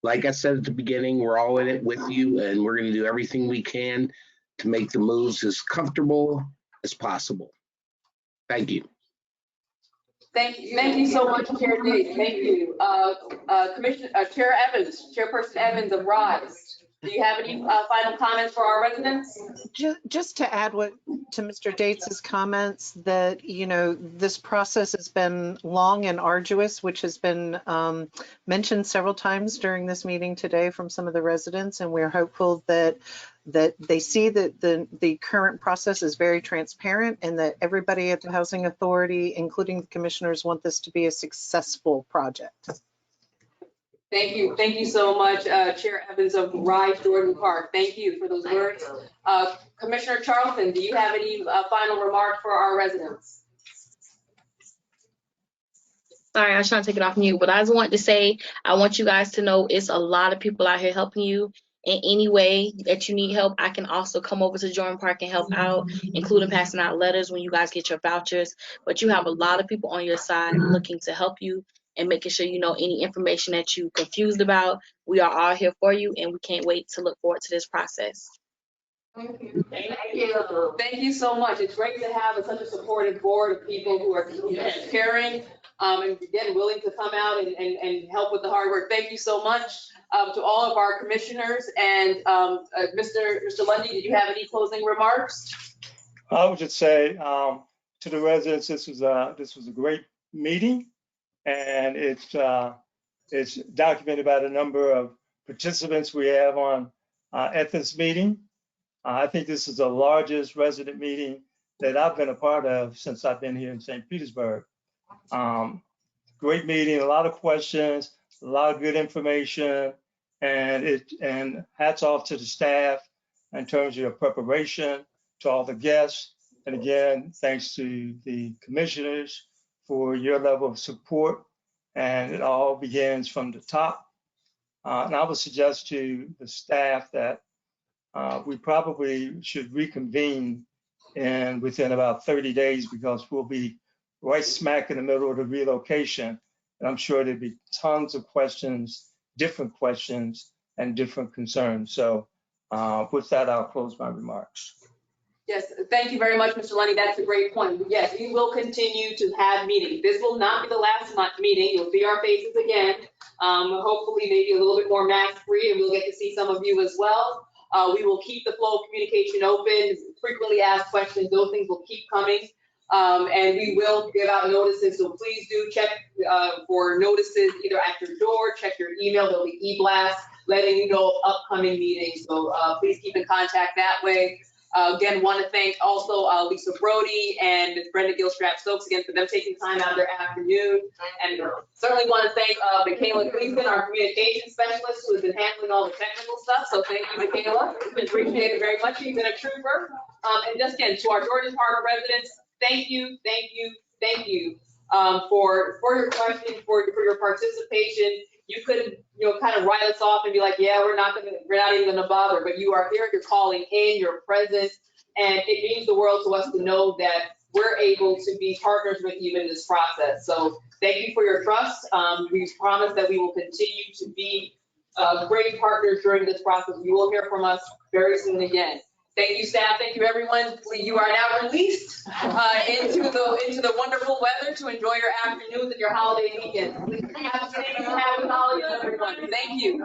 Like I said at the beginning, we're all in it with you, and we're going to do everything we can to make the moves as comfortable as possible. Thank you. Thank you so much, Chair Dates. Thank you. Chair Evans, Chairperson Evans of RISE. Do you have any final comments for our residents? Just to add what to Mr. Dates's comments that, this process has been long and arduous, which has been mentioned several times during this meeting today from some of the residents, and we're hopeful that they see that the current process is very transparent and that everybody at the Housing Authority, including the commissioners, want this to be a successful project. Thank you. Thank you so much, Chair Evans of Rise Jordan Park. Thank you for those words. Commissioner Charlton, do you have any final remarks for our residents? Sorry, I was trying to take it off mute, but I just wanted to say, I want you guys to know it's a lot of people out here helping you. In any way that you need help, I can also come over to Jordan Park and help out, including passing out letters when you guys get your vouchers. But you have a lot of people on your side looking to help you and making sure you know any information that you're confused about. We are all here for you, and we can't wait to look forward to this process. Thank you. Thank you. Thank you so much. It's great to have such a supportive board of people who are caring and again willing to come out and help with the hard work. Thank you so much to all of our commissioners. And Mr. Lundy, did you have any closing remarks? I would just say to the residents, this was a great meeting, and it's documented by the number of participants we have on at this meeting. I think this is the largest resident meeting that I've been a part of since I've been here in St. Petersburg. Great meeting, a lot of questions, a lot of good information, and hats off to the staff in terms of your preparation, to all the guests, and again, thanks to the commissioners for your level of support. And it all begins from the top. And I would suggest to the staff that we probably should reconvene within about 30 days, because we'll be right smack in the middle of the relocation. And I'm sure there'll be tons of questions, different questions, and different concerns. So with that, I'll close my remarks. Yes, thank you very much, Mr. Lundy. That's a great point. Yes, we will continue to have meetings. This will not be the last meeting. You'll see our faces again. Hopefully maybe a little bit more mask free, and we'll get to see some of you as well. We will keep the flow of communication open, frequently asked questions, those things will keep coming. And we will give out notices, so please do check for notices either at your door, check your email, there'll be e-blast letting you know of upcoming meetings. So please keep in contact that way. Again, want to thank also Lisa Brody and Ms. Brenda Gilstrap-Stokes again for them taking time out of their afternoon. And certainly want to thank Michaela Gleason, our communication specialist, who has been handling all the technical stuff. So thank you, Michaela. Appreciate it very much. You've been a trooper. And just again, to our Jordan Park residents, thank you for your questions, for your participation. You could, kind of write us off and be like, yeah, we're not even gonna bother, but you are here, you're calling in, you're present, and it means the world to us to know that we're able to be partners with you in this process. So thank you for your trust. We promise that we will continue to be great partners during this process. You will hear from us very soon again. Thank you, staff. Thank you, everyone. You are now released into the wonderful weather to enjoy your afternoons and your holiday weekends. Have a safe holiday, everyone. Thank you.